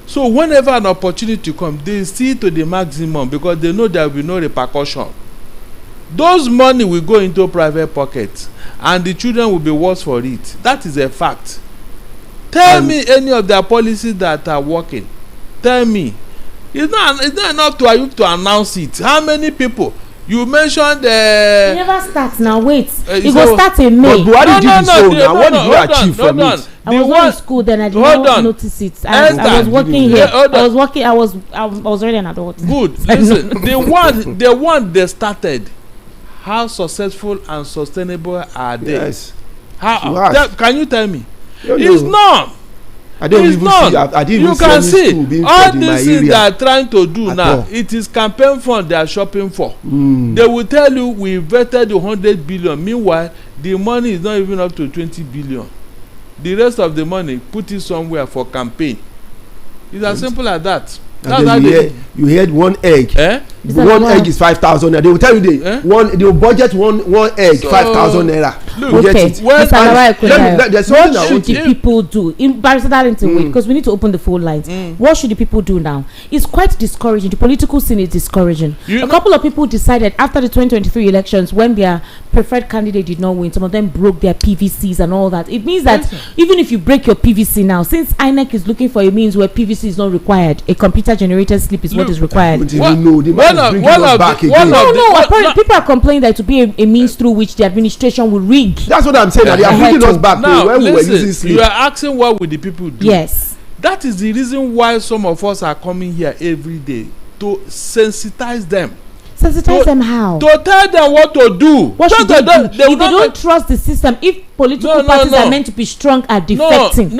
So whenever an opportunity comes, they steal to the maximum because they know there will be no repercussion. Those money will go into private pockets and the children will be worse for it. That is a fact. Tell me any of their policies that are working. Tell me. It's not enough to you to announce it. How many people? You mentioned it never starts now. Wait, it will start in May. But Buhari did it so now. What did you achieve from it? I was not in school then. I did not notice it. I was working here. I was already an adult. Good. Listen, the one they started. How successful and sustainable are they? Yes. Can you tell me? It's not. I don't even see. I didn't even you can see all these things they are trying to do now. All. It is campaign fund they are shopping for. They will tell you we invested 100 billion. Meanwhile, the money is not even up to 20 billion. The rest of the money put it somewhere for campaign. It's as simple as that. That's how you heard 1 egg. One egg is 5,000 naira. They will tell you they will budget one egg 5,000 naira. Look, okay. What should the people do? Because we need to open the phone lines. What should the people do now? It's quite discouraging. The political scene is discouraging. A couple of people decided after the 2023 elections, when their preferred candidate did not win, some of them broke their PVCs and all that. It means that even if you break your PVC now, since INEC is looking for a means where PVC is not required, a computer generated slip is what is required. People are complaining that to be a means through which the administration will rig. That's what I'm saying. They are bringing us back now, when we were using sleep. You are asking what will the people do? Yes. That is the reason why some of us are coming here every day to sensitize them. Sensitize them how? To tell them what to do. What should they do? If they don't trust the system, if political parties are meant to be strong at defecting.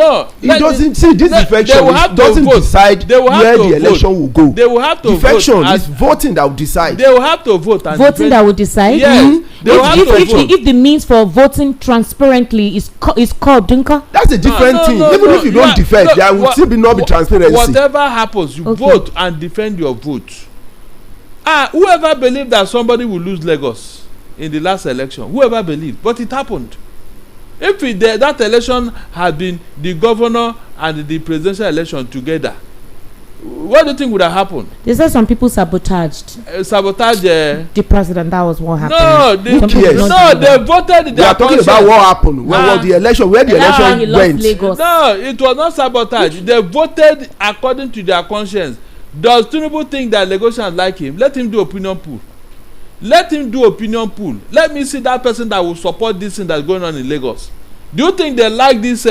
It doesn't see this defection doesn't decide where the election will go. They will have to defection is voting that will decide. They will have to vote. Voting that will decide. Yes. If the means for voting transparently is called Dunka, that's a different thing. Even if you don't defend, there will still not be transparency. Whatever happens, you vote and defend your vote. Whoever believed that somebody will lose Lagos in the last election, whoever believed, but it happened. If that election had been the governor and the presidential election together, what do you think would have happened? They said some people sabotaged. The president. That was what happened. No, they voted. They are talking about what happened. Where was the election? Where the election went? Lagos. No, it was not sabotage. They voted according to their conscience. Does Tinubu think that Lagosians like him? Let him do opinion poll. Let me see that person that will support this thing that's going on in Lagos. Do you think they like this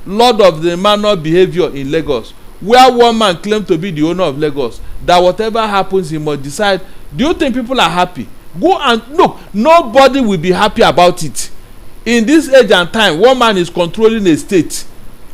Lord of the Manor behavior in Lagos, where one man claimed to be the owner of Lagos, that whatever happens he must decide? Do you think people are happy? Go and look. Nobody will be happy about it. In this age and time, one man is controlling a state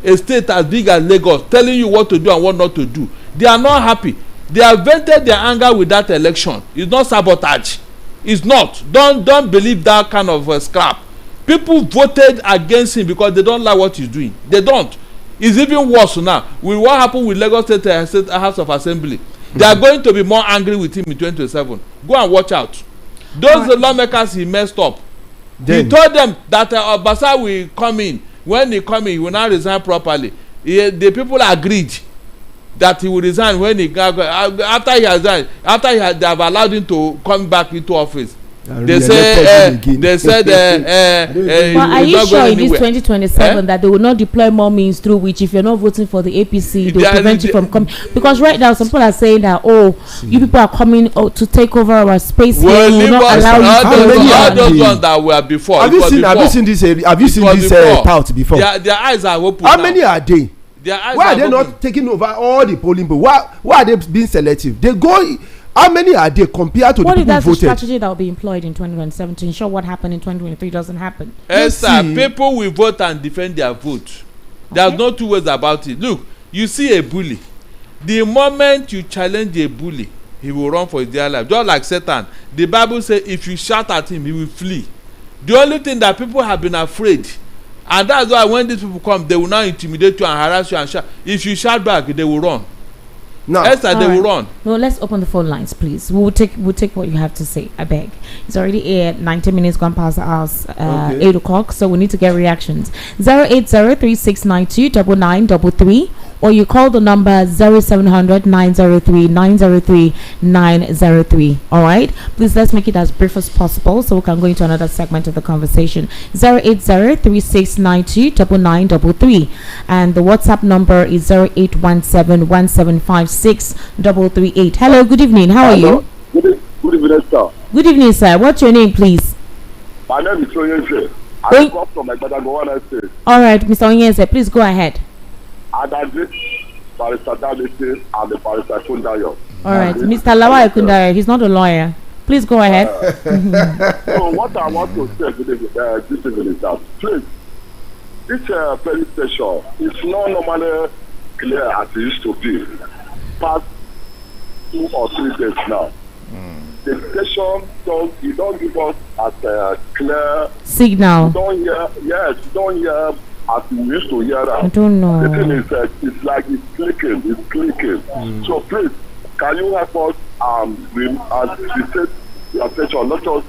as big as Lagos, telling you what to do and what not to do. They are not happy. They have vented their anger with that election. It's not sabotage. It's not. Don't believe that kind of scrap. People voted against him because they don't like what he's doing. They don't. It's even worse now. With what happened with Lagos State House of Assembly, they are going to be more angry with him in 2027. Go and watch out. Those lawmakers he messed up. He told them that Obasa will come in. When he come in, he will not resign properly. The people agreed that he will resign when he after he has resigned, they have allowed him to come back into office. They said but are you sure in this 2027 that they will not deploy more means through which, if you're not voting for the APC, they will prevent you from coming? Because right now some people are saying that you people are coming to take over our space here, we will not allow you all those ones that were before. Have you seen this tout before? Their eyes are open. How many are they? Why are they not taking over all the polling booths? Why are they being selective? They go. How many are they compared to the people who voted? What if that's the strategy that will be employed in 2027 to ensure what happened in 2023 doesn't happen? People will vote and defend their vote. There's no two ways about it. Look, you see a bully. The moment you challenge a bully, he will run for his dear life. Just like Satan. The Bible says if you shout at him, he will flee. The only thing that people have been afraid, and that's why when these people come, they will now intimidate you and harass you and shout. If you shout back, they will run. No, they will run. No, let's open the phone lines, please. We'll take what you have to say. I beg. It's already 19 minutes gone past the hours, 8 o'clock, so we need to get reactions. 08036929933, or you call the number 0700-903-903-903. All right, please let's make it as brief as possible so we can go into another segment of the conversation. 08036929933, and the WhatsApp number is 0817175638. Hello, good evening. How are you? Good evening, sir. Good evening, sir. What's your name, please? My name is Onyeze. I come from Egbadagowana State. All right, Mr. Onyeze, please go ahead. And I greet Barrister Dalisi and the Barrister Kundayo. All right, Mr. Lawal Kundayo, he's not a lawyer. Please go ahead. So what I want to say this evening is that, please, this police station is not normally clear as it used to be. Past 2 or 3 days now. The station don't give us as a clear signal. You don't hear as we used to hear that. I don't know. The thing is it's like it's clicking. So please, can you help us as we said your station, let us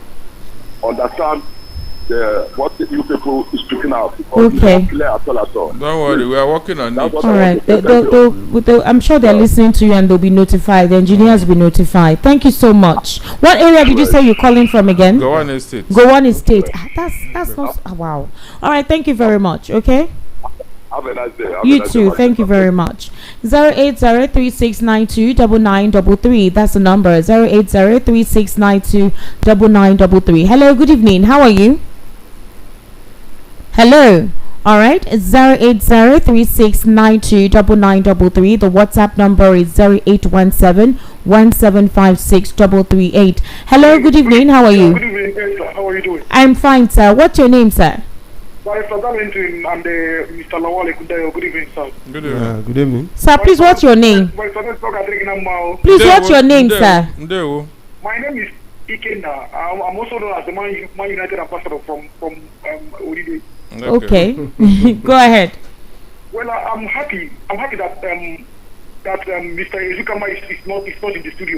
understand what you people is speaking out. Okay. It's not clear at all. Don't worry, we are working on it. All right. I'm sure they're listening to you and they'll be notified. The engineers will be notified. Thank you so much. What area did you say you're calling from again? Gowon Estate. Gowon Estate. That's not. Wow. All right. Thank you very much. Okay. Have a nice day. You too. Thank you very much. 08036929933. That's the number. 08036929933. Hello. Good evening. How are you? Hello. All right. It's 08036929933. The WhatsApp number is 0817175638. Hello. Good evening. How are you? Good evening. How are you doing? I'm fine, sir. What's your name, sir? Mr. Mr. Lawal Kundayo. Good evening, sir. Good evening. Good evening. Sir, please, what's your name? Please, what's your name, sir? My name is Ikenna. I'm also known as the Man United ambassador from Odide. Okay. Go ahead. Well, I'm happy. I'm happy that Mr. Ezukama is not in the studio.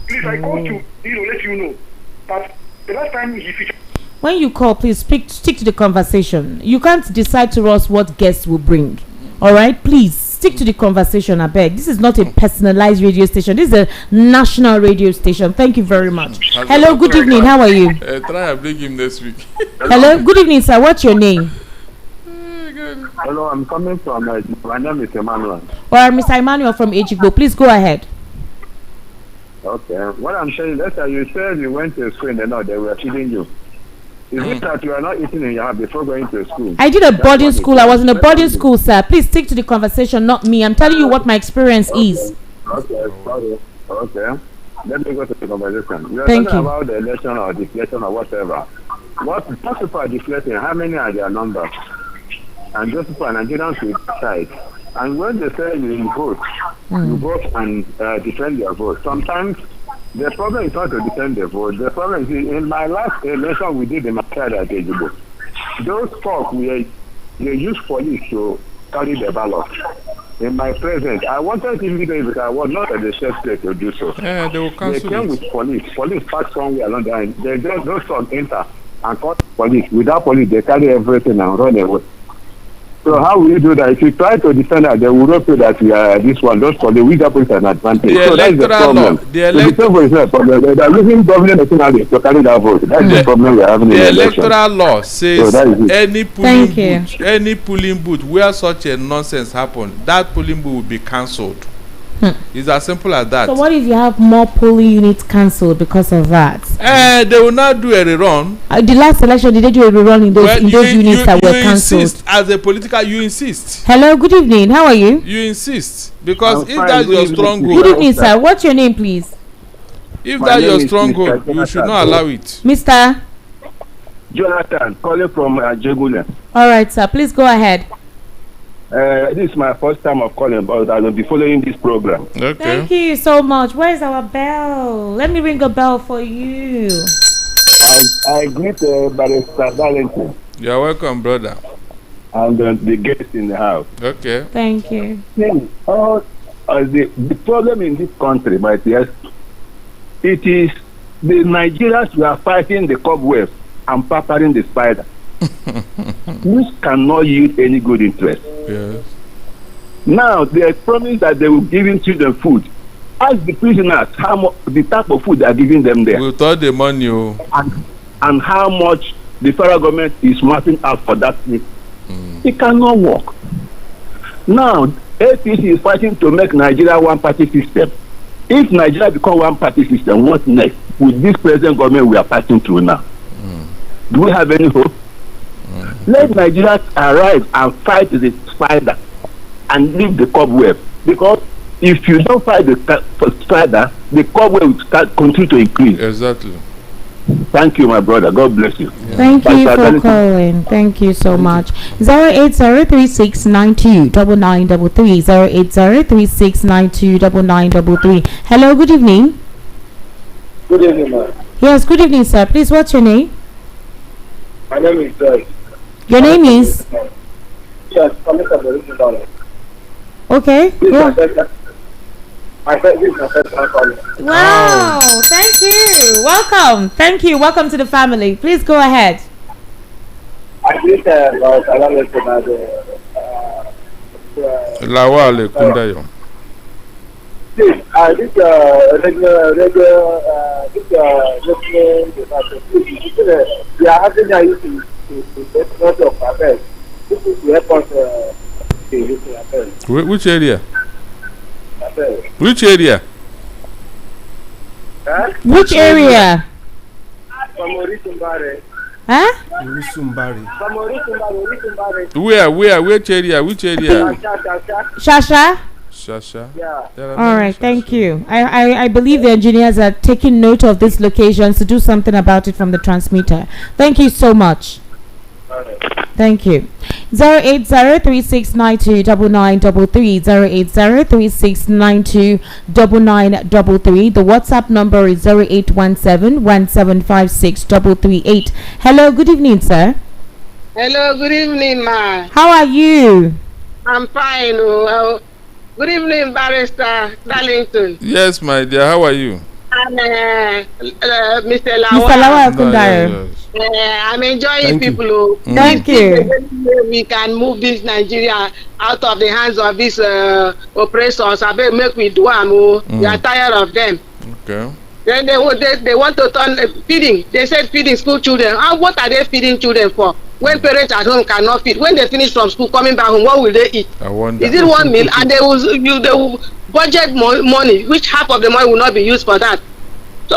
Please, I called to let you know that the last time he featured. When you call, please stick to the conversation. You can't decide to us what guests will bring. All right, please stick to the conversation. I beg. This is not a personalized radio station. This is a national radio station. Thank you very much. Hello, good evening. How are you? Try and bring him next week. Hello, good evening, sir. What's your name? Hello, I'm coming from. My name is Emmanuel. Or Mr. Emmanuel from Ejigbo. Please go ahead. Okay. What I'm saying, let's say you said you went to school and they were feeding you. Is it that you are not eating in your house before going to school? I did a boarding school. I was in a boarding school, sir. Please stick to the conversation, not me. I'm telling you what my experience is. Okay. Let me go to the conversation. You are Thank talking you. about the election or deflection or whatever. What people are deflecting? How many are their numbers? And those people are Nigerians will decide. And when they say you vote and defend your vote. Sometimes the problem is not to defend the vote. The problem is in my last election we did in my side at Ejibo. Those folk they use police to carry the ballot. In my presence, I wanted to immediately because I was not at the chef state to do so. Yeah, they will cancel They came it. with police. Police passed somewhere along the line. They just those folk enter and call police. Without police, they carry everything and run away. So how will you do that? If you try to defend that, they will not say that you are this one. Those for the weaker police an advantage. The So that's the electoral law. problem. The They are using government nationally to carry that vote. That's the problem we are having in The the election. electoral law says So that is it. any polling booth where such a nonsense happen, that polling booth will be cancelled. It's as simple as that. So what if you have more polling units cancelled because of that? They will not do a rerun. The last election, did they do a rerun in those units that were cancelled? Insist as a political. You insist. Hello, good evening. How are you? You insist because I'm if fine. that's Good your evening. stronghold, Good evening, sir. What's your name, please? if My that's name your is stronghold, Mr. you should not allow it. Mr. Jonathan, calling from Jegule. All right, sir. Please go ahead. This is my first time of calling, but I will be following this program. Okay. Thank you so much. Where's our bell? Let me ring a bell for you. I greet Barrister Valentine You're welcome, brother. and the guests in the house. Okay. Thank you. The problem in this country, my dear, it is the Nigerians who are fighting the cobweb and pampering the spider. Which cannot yield any good interest. Yes. Now they promise that they will give children food. Ask the prisoners how much the type of food they are giving them there, We'll throw the money. and how much the federal government is mapping out for that thing. It cannot work. Now APC is fighting to make Nigeria one party system. If Nigeria become one party system, what next with this present government we are passing through now? Do we have any hope? Let Nigerians arise and fight the spider and leave the cobweb. Because if you don't fight the spider, the cobweb will continue to increase. Exactly. Thank you, my brother. God bless you. Thank you Pastor for Valentine. calling. Thank you so much. 08036929933. 08036929933. Hello, good evening. Good evening, ma'am. Yes, good evening, sir. Please, what's your name? My name is Joyce. Your name is? Yes, coming from the region. Okay. This is Go. this is my first time calling. Wow. Thank you. Welcome. Thank you. Welcome to the family. Please go ahead. I think about Panelist about Lawale Kundayo. this we are having a issue to take note of affairs. This is the airport affairs. Which area? Affairs. Which area? Which area? From Orisumbare. Huh? Olusumbari. From Orisumbare. Where? Which area? Which area? Shasha? Shasha. Yeah. All right, thank you. I believe the engineers are taking note of these locations to do something about it from the transmitter. Thank you so much. Thank you. 08036929933, 08036929933. The WhatsApp number is 081717563338. Hello, good evening, sir. Hello, good evening, ma. How are you? I'm fine. Good evening, Barrister Darlington. Yes, my dear. How are you? I'm Mr. Lawa. Mr. Lawa Kundare. I'm enjoying people. Thank you. We can move this Nigeria out of the hands of these oppressors. I bet make we do We are tired of them. Okay. Then they want to turn feeding. They said feeding school children. What are they feeding children for? When parents at home cannot feed, when they finish from school coming back home, what will they eat? I wonder. Is it 1 meal? And they will budget money, which half of the money will not be used for that. So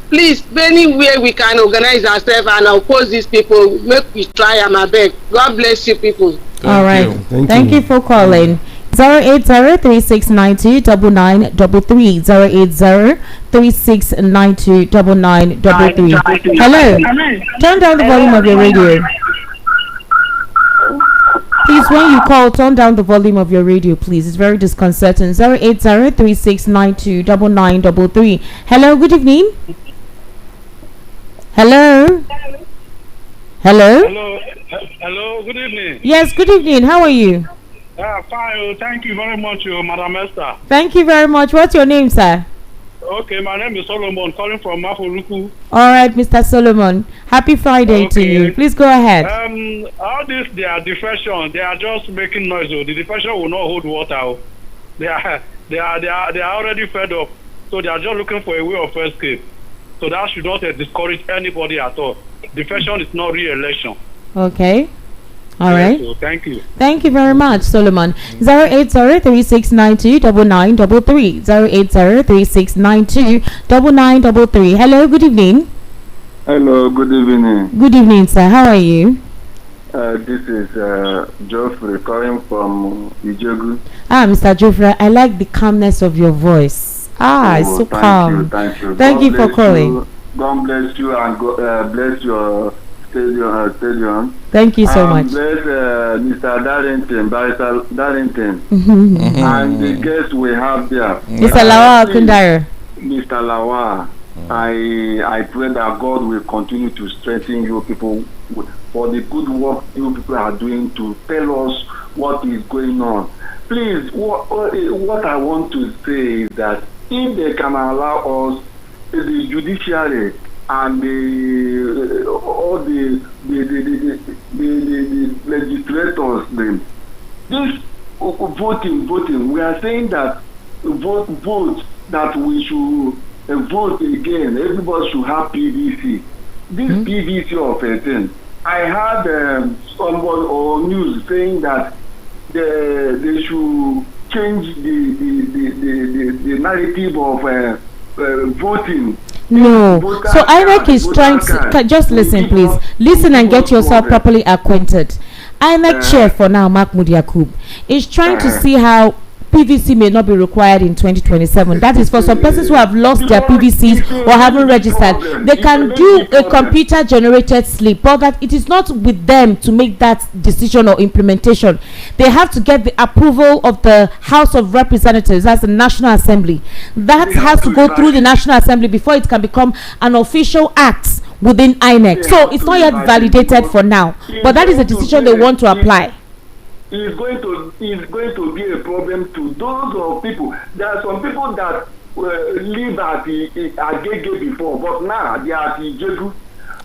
please, anywhere we can organize ourselves and oppose these people, make we try and I beg. God bless you people. All right. Thank you for calling. 08036929933, 08036929933. Hello. Turn down the volume of your radio. Please, when you call, turn down the volume of your radio, please. It's very disconcerting. 08036929933. Hello, good evening. Hello. Hello. Hello, good evening. Yes, good evening. How are you? Fine. Thank you very much, Madam Esther. Thank you very much. What's your name, sir? Okay, my name is Solomon, calling from Mafuruku. All right, Mr. Solomon. Happy Friday to you. Please go ahead. All this, they are defections. They are just making noise. The defection will not hold water. They are already fed up. So they are just looking for a way of escape. So that should not discourage anybody at all. Defection is not re-election. Okay. All right. So thank you. Thank you very much, Solomon. 08036929933, 08036929933. Hello, good evening. Hello, good evening. Good evening, sir. How are you? This is Geoffrey calling from Ijogu. Mr. Geoffrey, I like the calmness of your voice. It's so calm. Thank you. Thank you for calling. God bless you and God bless your stadium. Thank you so much. Bless Mr. Darlington, Barrister Darlington, and the guest we have there. Mr. Lawa Kundare. Mr. Lawa, I pray that God will continue to strengthen you people for the good work you people are doing to tell us what is going on. Please, what I want to say is that if they can allow us, the judiciary and all the legislators, this voting, we are saying that vote that we should vote again. Everybody should have PVC. This PVC of 18. I heard someone or news saying that they should change the narrative of voting. No. So INEC is trying to just listen, please. Listen and get yourself properly acquainted. INEC chair for now, Mahmoud Yakub, is trying to see how PVC may not be required in 2027. That is for some persons who have lost their PVCs or haven't registered. They can do a computer generated slip, but that it is not with them to make that decision or implementation. They have to get the approval of the House of Representatives, that's the National Assembly. That has to go through the National Assembly before it can become an official act within INEC. So it's not yet validated for now, but that is a decision they want to apply. Is going to be a problem to those people. There are some people that live at Agege before, but now they are at Ijebu.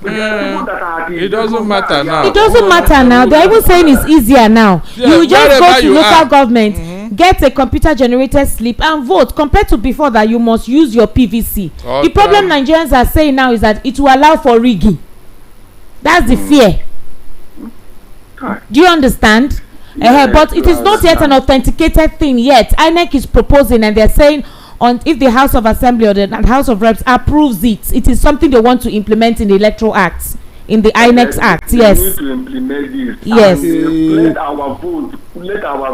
It doesn't matter now. It doesn't matter now. They're even saying it's easier now. You just go to local government, get a computer generated slip and vote, compared to before that you must use your PVC. The problem Nigerians are saying now is that it will allow for rigging. That's the fear. Do you understand? But it is not yet an authenticated thing yet. INEC is proposing and they're saying if the House of Assembly or the House of Reps approves it, it is something they want to implement in the Electoral Act, in the INEX Act. Yes. We need to implement this. Yes. Let our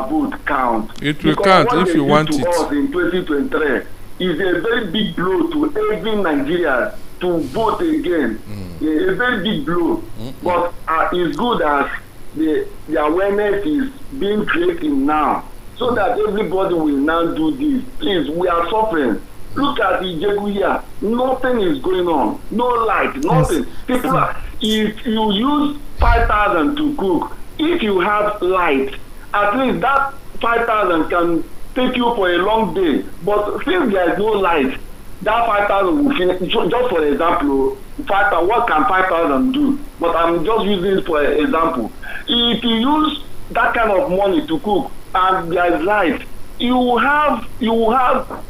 vote count. It will count if you want it. Us in 2023 is a very big blow to every Nigerian to vote again. A very big blow. But it's good as the awareness is being created now, so that everybody will now do this. Please, we are suffering. Look at Ijebu here. Nothing is going on. No light, nothing. People are, if you use 5,000 to cook, if you have light, at least that 5,000 can take you for a long day. But since there is no light, that 5,000 will finish. Just for example, 5,000, what can 5,000 do? But I'm just using it for example. If you use that kind of money to cook and there is light, you will have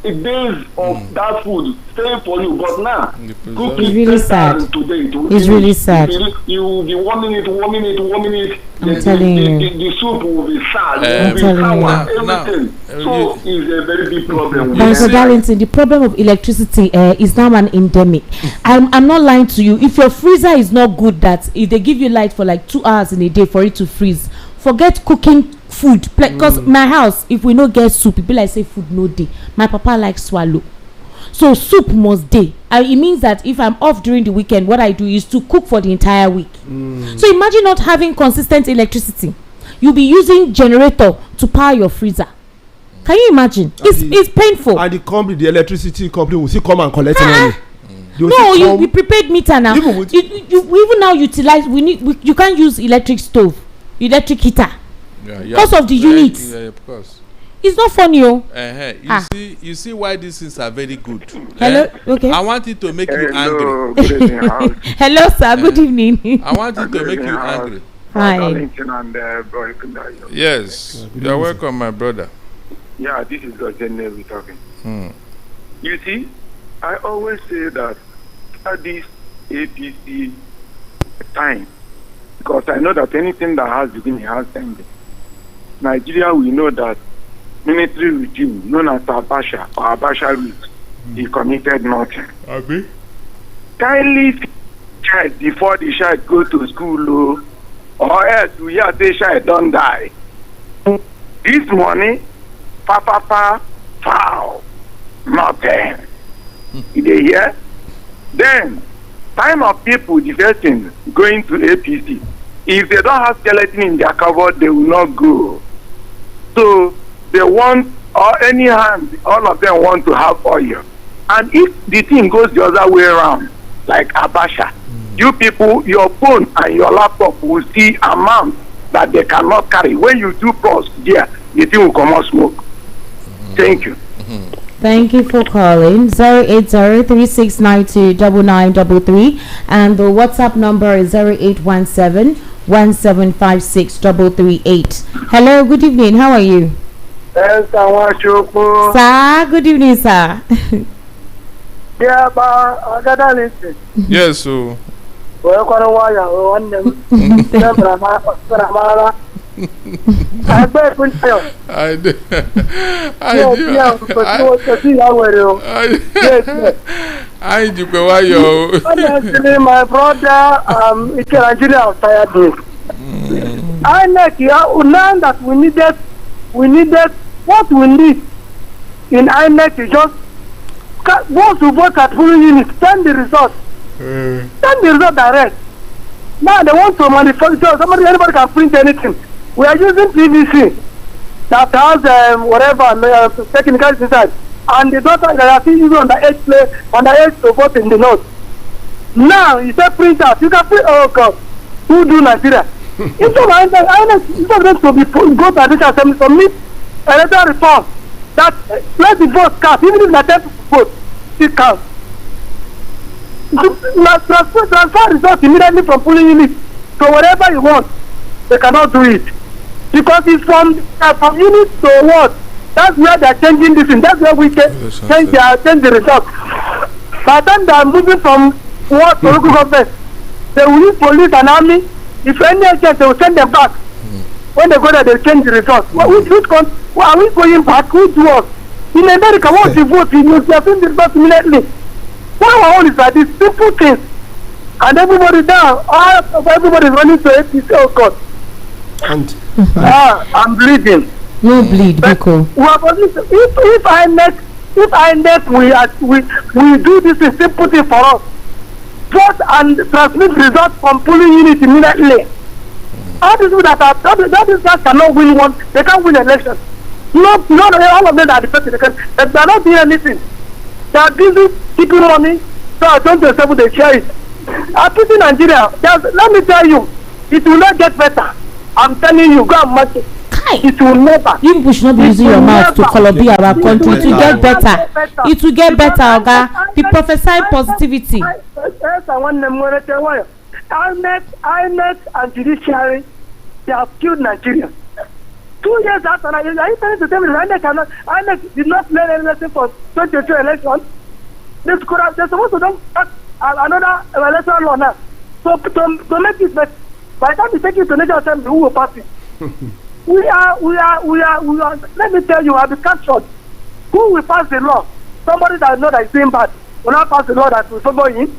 a days of that food staying for you. But now, it's really sad. Today, it's really sad. You will be warming it. I'm telling you. The soup will be sad. I'm telling you. Everything. So it's a very big problem. Mr. Darlington, the problem of electricity is now an endemic. I'm not lying to you. If your freezer is not good, that if they give you light for like 2 hours in a day for it to freeze, forget cooking food. Because my house, if we no get soup, it be like say food no day. My papa likes swallow, so soup must day. And it means that if I'm off during the weekend, what I do is to cook for the entire week. So imagine not having consistent electricity. You'll be using generator to power your freezer. Can you imagine? It's painful. And the electricity company will still come and collect money. No, we prepaid meter now. Even now utilize. You can't use electric stove, electric heater. Because of the units. Yeah, of course. It's not funny, You see why these things are very good. Hello, okay. I want it to make you angry. Good evening, hello, sir. Good evening. I want it to make you angry. Hi. Yes, you are welcome, my brother. Yeah, this is Gojene talking. You see, I always say that at this APC time, because I know that anything that has beginning has ending. Nigeria, we know that military regime known as Abacha or Abacha route, he committed nothing. Kindly check before the child go to school, or else we hear the child don't die. This money, foul, nothing. You dey hear? Then, time of people defecting going to APC. If they don't have skeleton in their cupboard, they will not go. So they want, or any hand, all of them want to have oil. And if the thing goes the other way around, like Abacha, you people, your phone and your laptop will see amount that they cannot carry. When you do pause there, the thing will come out smoke. Thank you. Thank you for calling. 080-3692-9933 and the WhatsApp number is 0817-1756-338. Hello, good evening. How are you? Sir, good evening, sir. Yeah, but I got listen. Yes, so. I do. Honestly, my brother, it's Nigeria tired me. I like now that we needed what we need in INEC is just once you vote at polling unit, send the result. Send the result direct. Now they want to manufacture, anybody can print anything. We are using PVC that has whatever technical inside, and the daughter that are still using on the edge to vote in the north. Now you say print out, you can print. Oh God, who do Nigeria? Instead of them to be go to this assembly submit electoral reform that let the vote count, even if the 10 vote, it counts. Transfer results immediately from polling unit to whatever you want. They cannot do it because it's from unit to what? That's where they are changing this thing. That's where we can change the result. By the time they are moving from what to local government, they will use police and army. If any agent, they will send them back. When they go there, they will change the result. Are we going back? Who do us? In America, once you vote, you have seen the result immediately. What our own is like this simple things, and everybody down, everybody is running to APC. Oh God! And I'm bleeding. No bleed, Biko. If I net, we do this a simple thing for us. Vote and transmit results from polling unit immediately. All these people that are, all these guys cannot win one, they can't win election. No, all of them are defected. They are not doing anything. They are busy keeping money, so at 27 they share it. I put in Nigeria, let me tell you, it will not get better. I'm telling you, go and match it. It will never. You should not be using your mouth to color our country. It will get better. It will get better, Oga. The prophesy positivity. INEC and judiciary, they have killed Nigeria. 2 years after, are you trying to tell me that INEC did not learn any lesson for 2022 election? They're supposed to do another election law now. So to make it better, by the time we take it to national assembly, who will pass it? We are, let me tell you, I'll be captured. Who will pass the law? Somebody that knows that is doing bad will not pass the law that will follow him.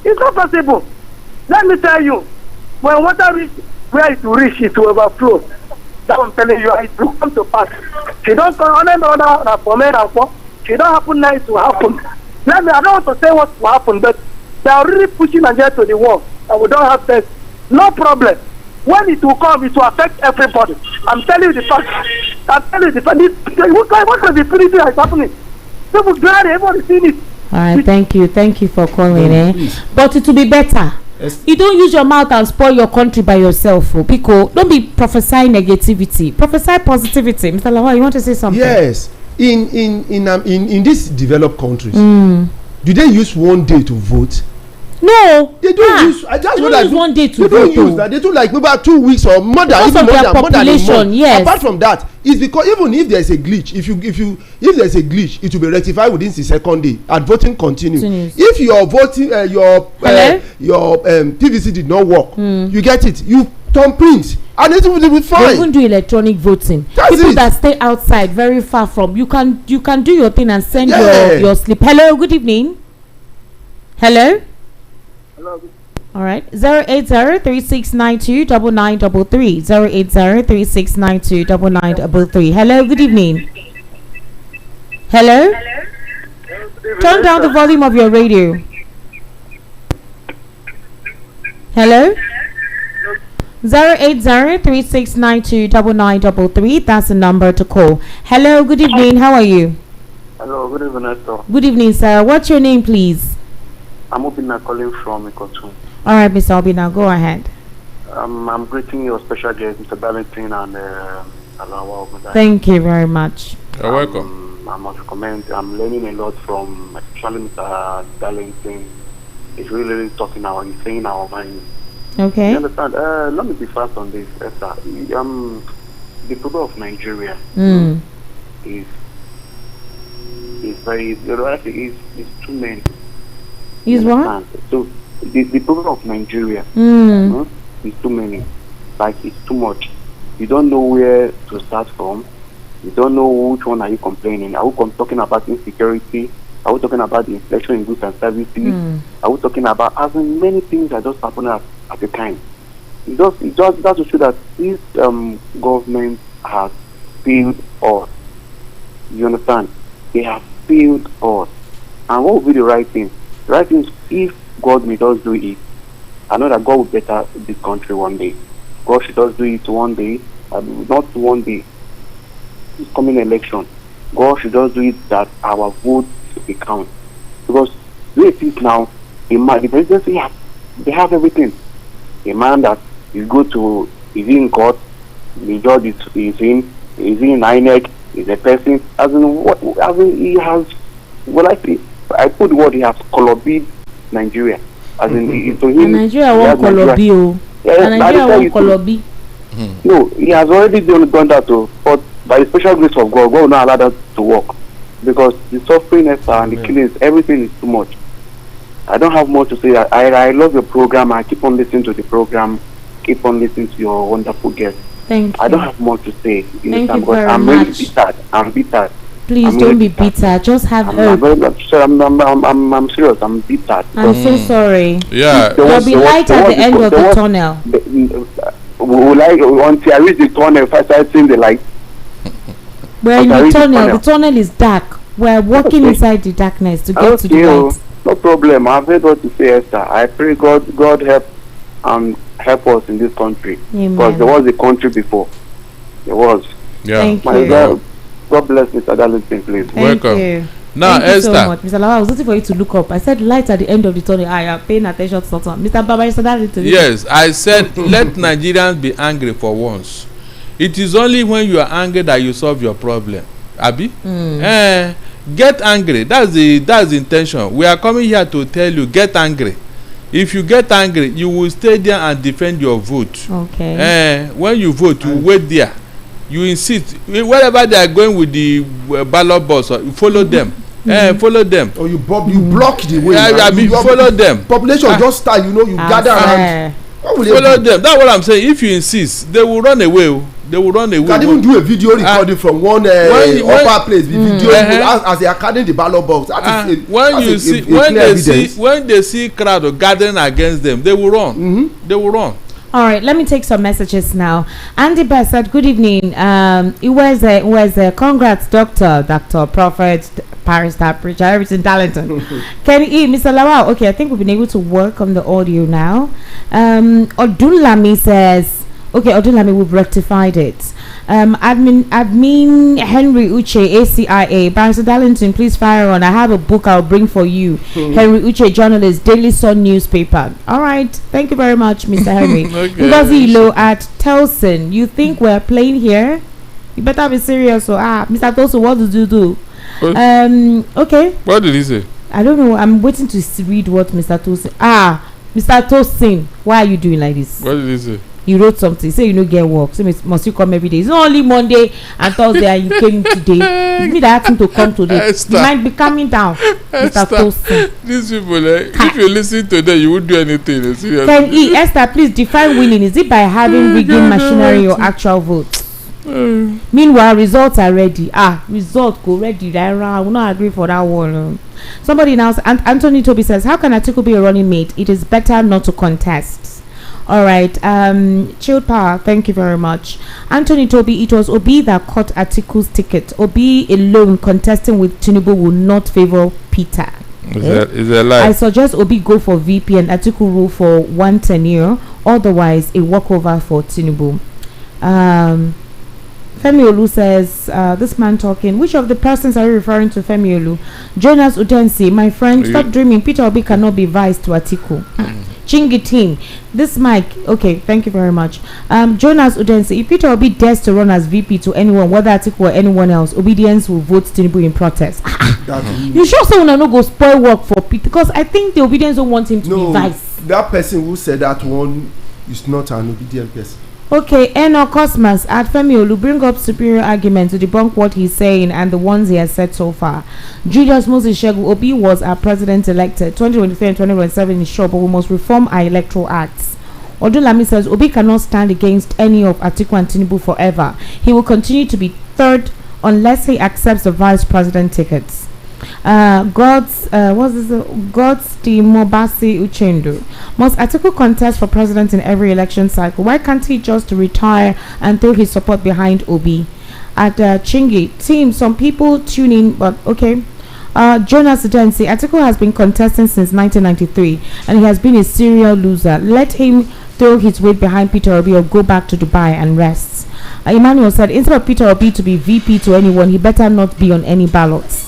It's not possible. Let me tell you, when water reaches where it will reach, it will overflow. That I'm telling you, it will come to pass. She don't come on another for me and for. She don't happen now, it will happen. I don't want to say what will happen, but they are really pushing Nigeria to the wall, and we don't have that. No problem. When it will come, it will affect everybody. I'm telling you the fact. I'm telling you the fact. What kind of impunity is happening? People glad everybody seen it. All right, thank you for calling. But it will be better. Yes. You don't use your mouth and spoil your country by yourself. Because don't be prophesying negativity. Prophesy positivity. Mr. Lawal, you want to say something? Yes. In these developed countries, do they use one day to vote? No, they don't use. That's they what don't use one day to vote. They don't use that. They do like about 2 weeks or more than even more than a month. Yes. Apart from that, it's because even if there's a glitch, if there's a glitch, it will be rectified within the second day and voting continues. If your voting your PVC did not work, you get it. You thumbprint and it will be fine. They even do electronic voting. That's people it. That stay outside very far from you can do your thing and send your slip. Hello, good evening. Hello. Hello. All right. 08036929933. 08036929933. Hello, good evening. Hello. Turn down the volume of your radio. Hello. 08036929933. That's the number to call. Hello, good evening. How are you? Hello, good evening, Esther. Good evening, sir. What's your name, please? I'm Obina calling from Ikotu. All right, Mr. Obina, go ahead. I'm greeting your special guest, Mr. Darlington and Alawa. Thank you very much. You're welcome. I must comment. I'm learning a lot from especially Mr. Darlington. He's really talking he's saying our mind. Okay. You understand? Let me be fast on this, Esther. The people of Nigeria is very, is too many. Is what? So the people of Nigeria is too many. Like it's too much. You don't know where to start from. You don't know which one are you complaining. Are we talking about insecurity? Are we talking about the inflation in goods and services? Are we talking about having many things that just happen at a time? It just that to show that this government has failed us. You understand? They have failed us. And what will be the right thing? The right thing is if God may just do it, I know that God will better this country one day. God should just do it one day, not one day. This coming election, God should just do it that our votes will count. Because the way it is now, the presidency they have everything. A man that is in court, the judge is in INEC, is a person, he has, I put the word, he has colorbid Nigeria. As in, to him, Nigeria won't colobi. Nigeria won't colobi. No, he has already done that too. But by the special grace of God, God will not allow that to work. Because the suffering and the killings, everything is too much. I don't have more to say. I love your program. I keep on listening to the program. Keep on listening to your wonderful guests. Thank you. I don't have more to say. Thank you very much. I'm really bitter. I'm bitter. Please don't be bitter. Just have hope. I'm serious. I'm bitter. I'm so sorry. Yeah. There'll be light at the end of the tunnel. Until I reach the tunnel, if I start seeing the light. We're in the tunnel. The tunnel is dark. We're walking inside the darkness to get to the light. No problem. I've heard what you say, Esther. I pray God help and help us in this country. Amen. Because there was a country before. There was. Yeah. Thank My you. God bless Mr. Darlington, please. Thank Welcome. you. Now, Thank you Esther. so much, Mr. Lawa. I was waiting for you to look up. I said light at the end of the tunnel. I am paying attention to something. Mr. Baba, Mr. Darlington. Yes, I said let Nigerians be angry for once. It is only when you are angry that you solve your problem. Abi? Get angry. That's the intention. We are coming here to tell you, get angry. If you get angry, you will stay there and defend your vote. Okay. When you vote, you wait there. You insist. Wherever they are going with the ballot box, you follow them. Follow them. Or you block the way. You follow them. Population just start, you gather around. Follow them. That's what I'm saying. If you insist, they will run away. They will run away. You can even do a video recording from one upper place. The video as they are carrying the ballot box. When they see crowd gathering against them, they will run. They will run. All right, let me take some messages now. Andy Best said, good evening. It was congrats, Dr. Prophet, Barrister, Preacher, everything, Darlington. Kenny E, Mr. Lawal. Okay, I think we've been able to work on the audio now. Odunlami says, okay, Odunlami, we've rectified it. Admin Henry Uche, ACIA, Barrister Darlington, please fire on. I have a book I'll bring for you. Henry Uche, journalist, Daily Sun newspaper. All right, thank you very much, Mr. Henry. Ngozi Ilo at Telson, you think we're playing here? You better be serious. So, Mr. Tosin, what did you do? Okay. What did he say? I don't know. I'm waiting to read what Mr. Tosin. Mr. Tosin, why are you doing like this? What did he say? You wrote something. Say you don't get work. So must you come every day? It's not only Monday and Thursday and you came today. It's me that asked him to come today. Esther. You might be coming down, Mr. Tosin. These people, if you listen to them, you won't do anything. Seriously. Can Esther please define winning? Is it by having rigging machinery or actual votes? Meanwhile, results are ready. Results go ready. I will not agree for that one. Somebody now, Anthony Toby says, how can Atiku be a running mate? It is better not to contest. All right, Chilled Power, thank you very much. Anthony Toby, it was Obi that caught Atiku's ticket. Obi alone contesting with Tinubu will not favor Peter. Is that lie? I suggest Obi go for VP and Atiku rule for 1 tenure. Otherwise, a walkover for Tinubu. Femi Olu says, this man talking, which of the persons are you referring to, Femi Olu? Jonas Udensi, my friend, stop dreaming. Peter Obi cannot be vice to Atiku. Chingy team, this mic, okay, thank you very much. Jonas Udensi, if Peter Obi dares to run as VP to anyone, whether Atiku or anyone else, obedience will vote Tinubu in protest. You sure someone no go spoil work for Peter? Because I think the obedience don't want him to be vice. That person who said that one is not an obedient person. Okay, Eno Cosmas at Femi Olu bring up superior arguments to debunk what he's saying and the ones he has said so far. Julius Moses Shegu, Obi was our president elected 2023 and 2027 is sure, but we must reform our electoral acts. Odulami says Obi cannot stand against any of Atiku and Tinubu forever. He will continue to be third unless he accepts the vice president tickets. God's Mobasi Uchendu. Must Atiku contest for president in every election cycle? Why can't he just retire and throw his support behind Obi? At Chingy team, some people tune in, but okay. Jonas Densi, Atiku has been contesting since 1993 and he has been a serial loser. Let him throw his weight behind Peter Obi or go back to Dubai and rest. Emmanuel said instead of Peter Obi to be VP to anyone, he better not be on any ballots.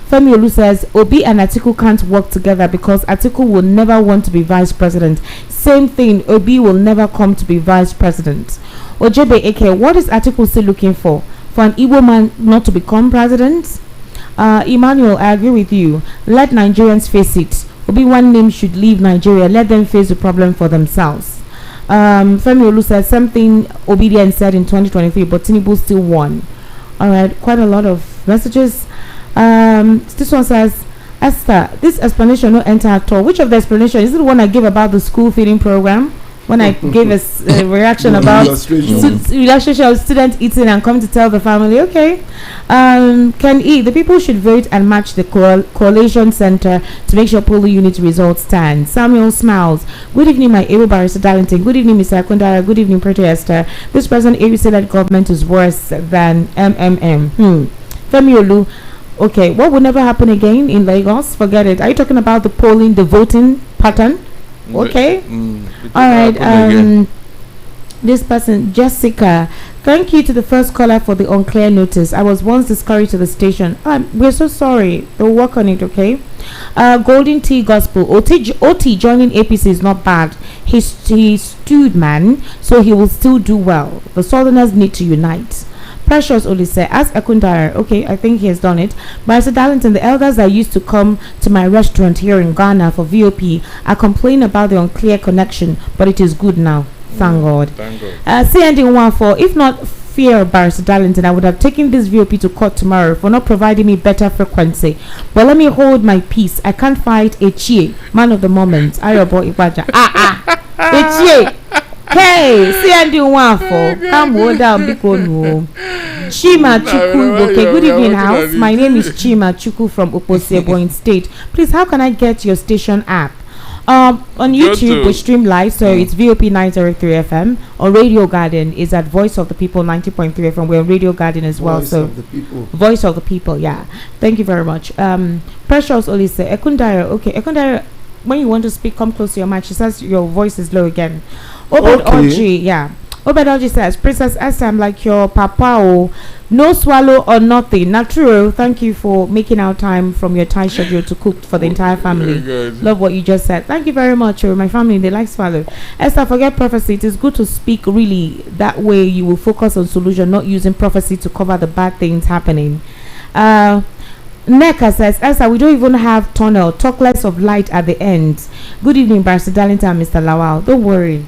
Femi Olu says Obi and Atiku can't work together because Atiku will never want to be vice president. Same thing, Obi will never come to be vice president. Ojebe Eke, what is Atiku still looking for? For an Igbo man not to become president? Emmanuel, I agree with you. Let Nigerians face it. Obi one name should leave Nigeria. Let them face the problem for themselves. Femi Olu says something Obedience said in 2023, but Tinubu still won. Alright, quite a lot of messages. This one says, Esther, this explanation no enter at all. Which of the explanation is it the one I gave about the school feeding program? When I gave a reaction about illustration of student eating and come to tell the family, okay. Can E, the people should vote and match the coalition center to make sure polling unit results stand. Samuel smiles. Good evening, my able Barrister Darlington. Good evening, Mr. Akundara. Good evening, Pretty Esther. This present ABC-led government is worse than MMM. Femi Olu. Okay, what would never happen again in Lagos? Forget it. Are you talking about the polling, the voting pattern? Okay. All right. This person, Jessica, thank you to the first caller for the unclear notice. I was once discouraged to the station. We're so sorry. They'll work on it, okay? Golden Tea Gospel. Otti joining APC is not bad. He stood, man, so he will still do well. The Southerners need to unite. Precious Olise, ask Ekundara. Okay, I think he has done it. Mr. Darlington, the elders that used to come to my restaurant here in Ghana for VOP are complaining about the unclear connection, but it is good now. Thank God. Thank God. CND14, if not fear of Barrister Darlington, I would have taken this VOP to court tomorrow for not providing me better frequency. But let me hold my peace. I can't fight Echie, man of the moment. Ayobo Ibaja. Echie. Hey, CND14, come hold down because no. Chima Chuku. Okay, good evening, house. My name is Chima Chuku from Oposebo in State. Please, how can I get your station app? On YouTube we stream live, so it's VOP 903 FM. On Radio Garden is at Voice of the People 90.3 FM. We're on Radio Garden as well. Voice so of the People. Voice of the People, yeah. Thank you very much. Precious Olise, Ekundara. Okay, Ekundara, when you want to speak, come close to your mic. She says your voice is low again. Obed Oji, yeah. Obed Oji says, Princess Esther, I'm like your papa, oh, no swallow or nothing. Not true. Thank you for making our time from your time schedule to cook for the entire family. Love what you just said. Thank you very much. My family, they like swallow. Esther, forget prophecy. It is good to speak really. That way you will focus on solution, not using prophecy to cover the bad things happening. Neka says, Esther, we don't even have tunnel. Talk less of light at the end. Good evening, Barrister Darlington and Mr. Lawal. Don't worry.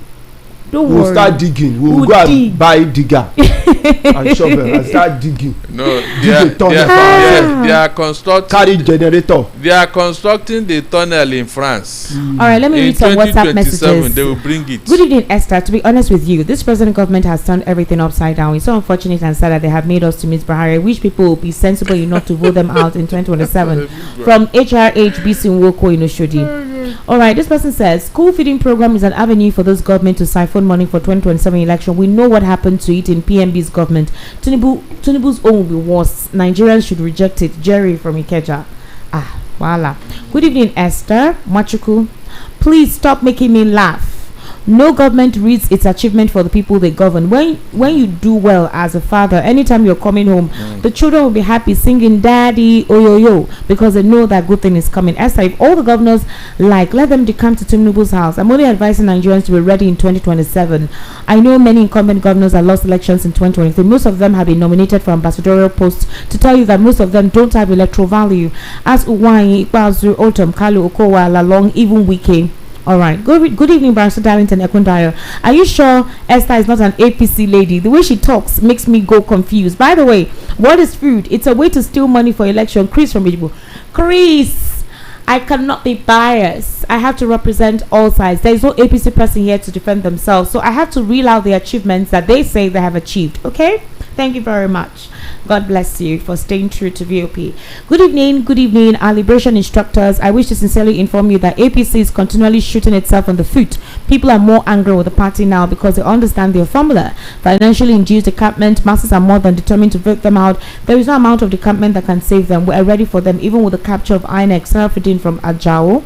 We'll start digging. We'll go and buy digger and shovel and start digging. No, they are constructing. Carry generator. They are constructing the tunnel in France. All right, let me read some WhatsApp messages. They will bring it. Good evening, Esther. To be honest with you, this present government has turned everything upside down. It's so unfortunate and sad that they have made us to miss Buhari. I wish people will be sensible enough to vote them out in 2027. From HRH BC Nwoko in Oshodi. All right, this person says school feeding program is an avenue for this government to siphon money for 2027 election. We know what happened to it in PMB's government. Tinubu's own will be worse. Nigerians should reject it. Jerry from Ikeja. Voila. Good evening, Esther Machuku. Please stop making me laugh. No government reads its achievement for the people they govern. When you do well as a father, anytime you're coming home, the children will be happy singing daddy oyoyo because they know that good thing is coming. Esther, if all the governors let them decamp to Tinubu's house. I'm only advising Nigerians to be ready in 2027. I know many incumbent governors that lost elections in 2023. Most of them have been nominated for ambassadorial posts. To tell you that most of them don't have electoral value. As Uwai, Ikpazu, Otom, Kalu, Okowa, Lalong, even Wike. All right. Good evening, Barrister Darlington Ekundayo. Are you sure Esther is not an APC lady? The way she talks makes me go confused. By the way, what is food? It's a way to steal money for election. Chris from Ijibu. Chris, I cannot be biased. I have to represent all sides. There is no APC person here to defend themselves. So I have to reel out the achievements that they say they have achieved. Okay? Thank you very much. God bless you for staying true to VOP. Good evening, our liberation instructors. I wish to sincerely inform you that APC is continually shooting itself on the foot. People are more angry with the party now because they understand their formula. Financially induced decampment, masses are more than determined to vote them out. There is no amount of decampment that can save them. We are ready for them, even with the capture of INEC. Sarafudin from Ajao.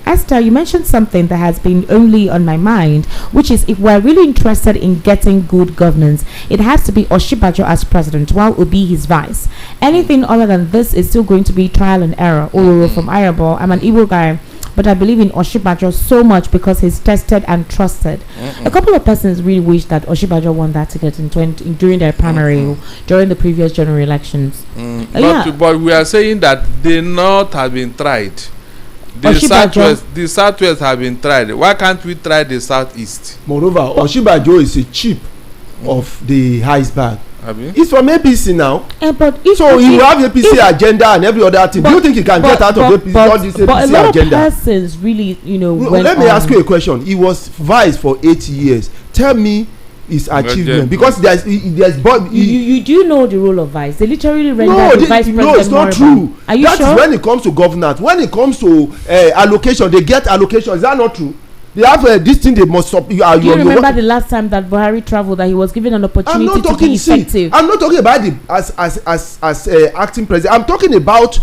Esther, you mentioned something that has been only on my mind, which is if we're really interested in getting good governance, it has to be Oshibajo as president while Obi his vice. Anything other than this is still going to be trial and error. Oloro from Ayabo. I'm an Igbo guy, but I believe in Oshibajo so much because he's tested and trusted. A couple of persons really wish that Oshibajo won that ticket during their primary during the previous general elections. But we are saying that the North has been tried. The Southwest have been tried. Why can't we try the Southeast? Moreover, Oshibajo is a chip of the iceberg. He's from APC now. So he will have APC agenda and every other thing. Do you think he can get out of APC all this APC but a lot agenda? Of persons really, let me ask you a question. He was vice for 8 years. Tell me his achievement, because you do know the role of vice. They literally render the vice president. No, it's not true. Are you sure? That is when it comes to governance. When it comes to allocation, they get allocation. Is that not true? They have this thing they must. Do you remember the last time that Buhari traveled, that he was given an opportunity to be effective? I'm not talking about as acting president. I'm talking about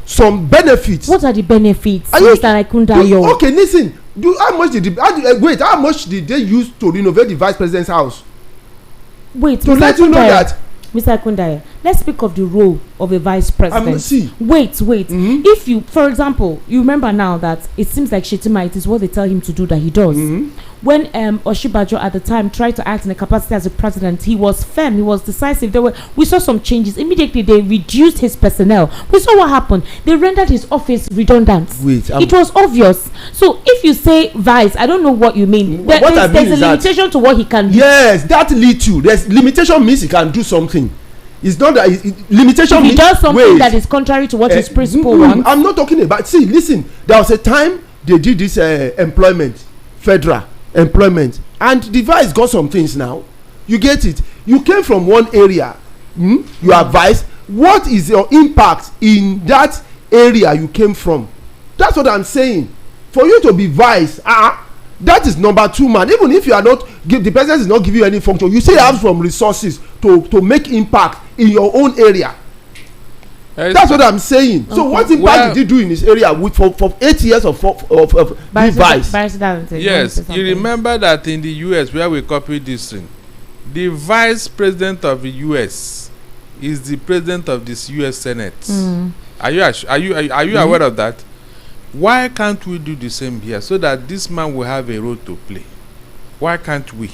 some benefits. What are the benefits, Mr. Ekundayo? Okay, listen. how much did they use to renovate the vice president's house? Wait, to let you know that. Mr. Akundaya, let's speak of the role of a vice president. Wait. Mm-hmm. If you, for example, you remember now that it seems like Shetima, it is what they tell him to do that he does. Mm-hmm. When Oshibajo at the time tried to act in the capacity as a president, he was firm, he was decisive. We saw some changes. Immediately they reduced his personnel. We saw what happened. They rendered his office redundant. It was obvious. So if you say vice, I don't know what you mean. There's a limitation to what he can do. Yes, that leads to. There's limitation means he can do something. It's not that limitation. If he does something that is contrary to what his principle wants. I'm not talking about. See, listen. There was a time they did this federal employment, and the vice got some things now. You get it. You came from one area. You are vice. What is your impact in that area you came from? That's what I'm saying. For you to be vice, that is number 2 man. Even if you are not, the president is not giving you any function, you still have some resources to make impact in your own area. That's what I'm saying. Okay. So what impact did he do in this area for 8 years of being vice? Yes, you remember that in the US where we copied this thing, the vice president of the US is the president of this US Senate. Are you aware of that? Why can't we do the same here so that this man will have a role to play? Why can't we?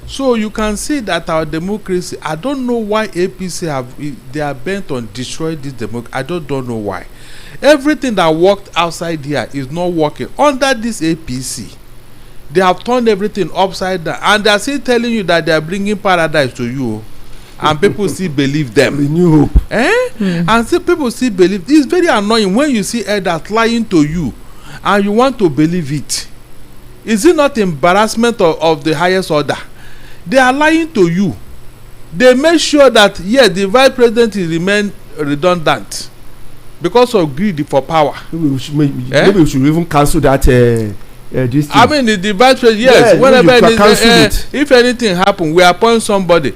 So you can see that our democracy, I don't know why APC they are bent on destroying this democracy. I don't know why. Everything that worked outside here is not working. Under this APC, they have turned everything upside down, and they are still telling you that they are bringing paradise to you, and people still believe them. Renew hope. And still people still believe. It's very annoying when you see elders lying to you, and you want to believe it. Is it not embarrassment of the highest order? They are lying to you. They make sure that yes, the vice president will remain redundant because of greed for power. Maybe we should even cancel that. This thing. I mean, the vice president. Yes, whenever if anything happen, we appoint somebody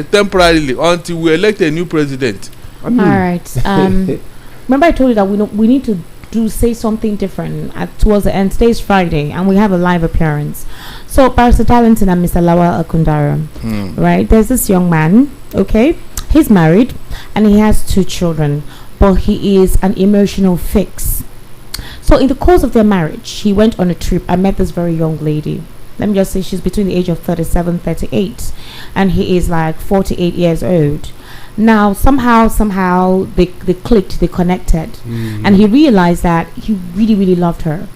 temporarily until we elect a new president. All right. Remember, I told you that we need to say something different towards the end. Today's Friday, and we have a live appearance. So, Barrister Darlington and Mr. Lawal Akundara, right? There's this young man. Okay, he's married and he has 2 children, but he is an emotional fix. So in the course of their marriage, he went on a trip. I met this very young lady. Let me just say she's between the age of 37, 38, and he is like 48 years old. Now somehow they clicked, they connected, and he realized that he really, really loved her.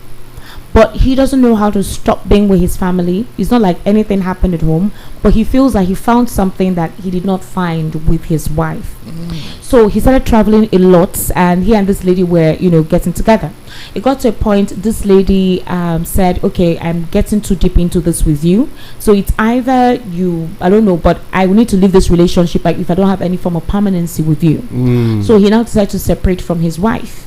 But he doesn't know how to stop being with his family. It's not like anything happened at home, but he feels like he found something that he did not find with his wife. So he started traveling a lot, and he and this lady were, getting together. It got to a point, this lady said, okay, I'm getting too deep into this with you. So it's either I don't know, but I will need to leave this relationship if I don't have any form of permanency with you. So he now decided to separate from his wife.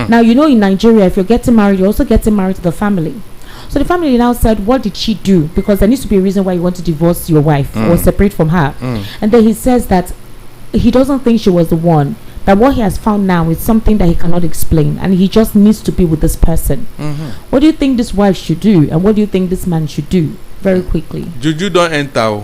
Now, in Nigeria, if you're getting married, you're also getting married to the family. So the family now said, what did she do? Because there needs to be a reason why you want to divorce your wife or separate from her. And then he says that he doesn't think she was the one. That what he has found now is something that he cannot explain, and he just needs to be with this person. What do you think this wife should do, and what do you think this man should do? Very quickly. Juju don't enter.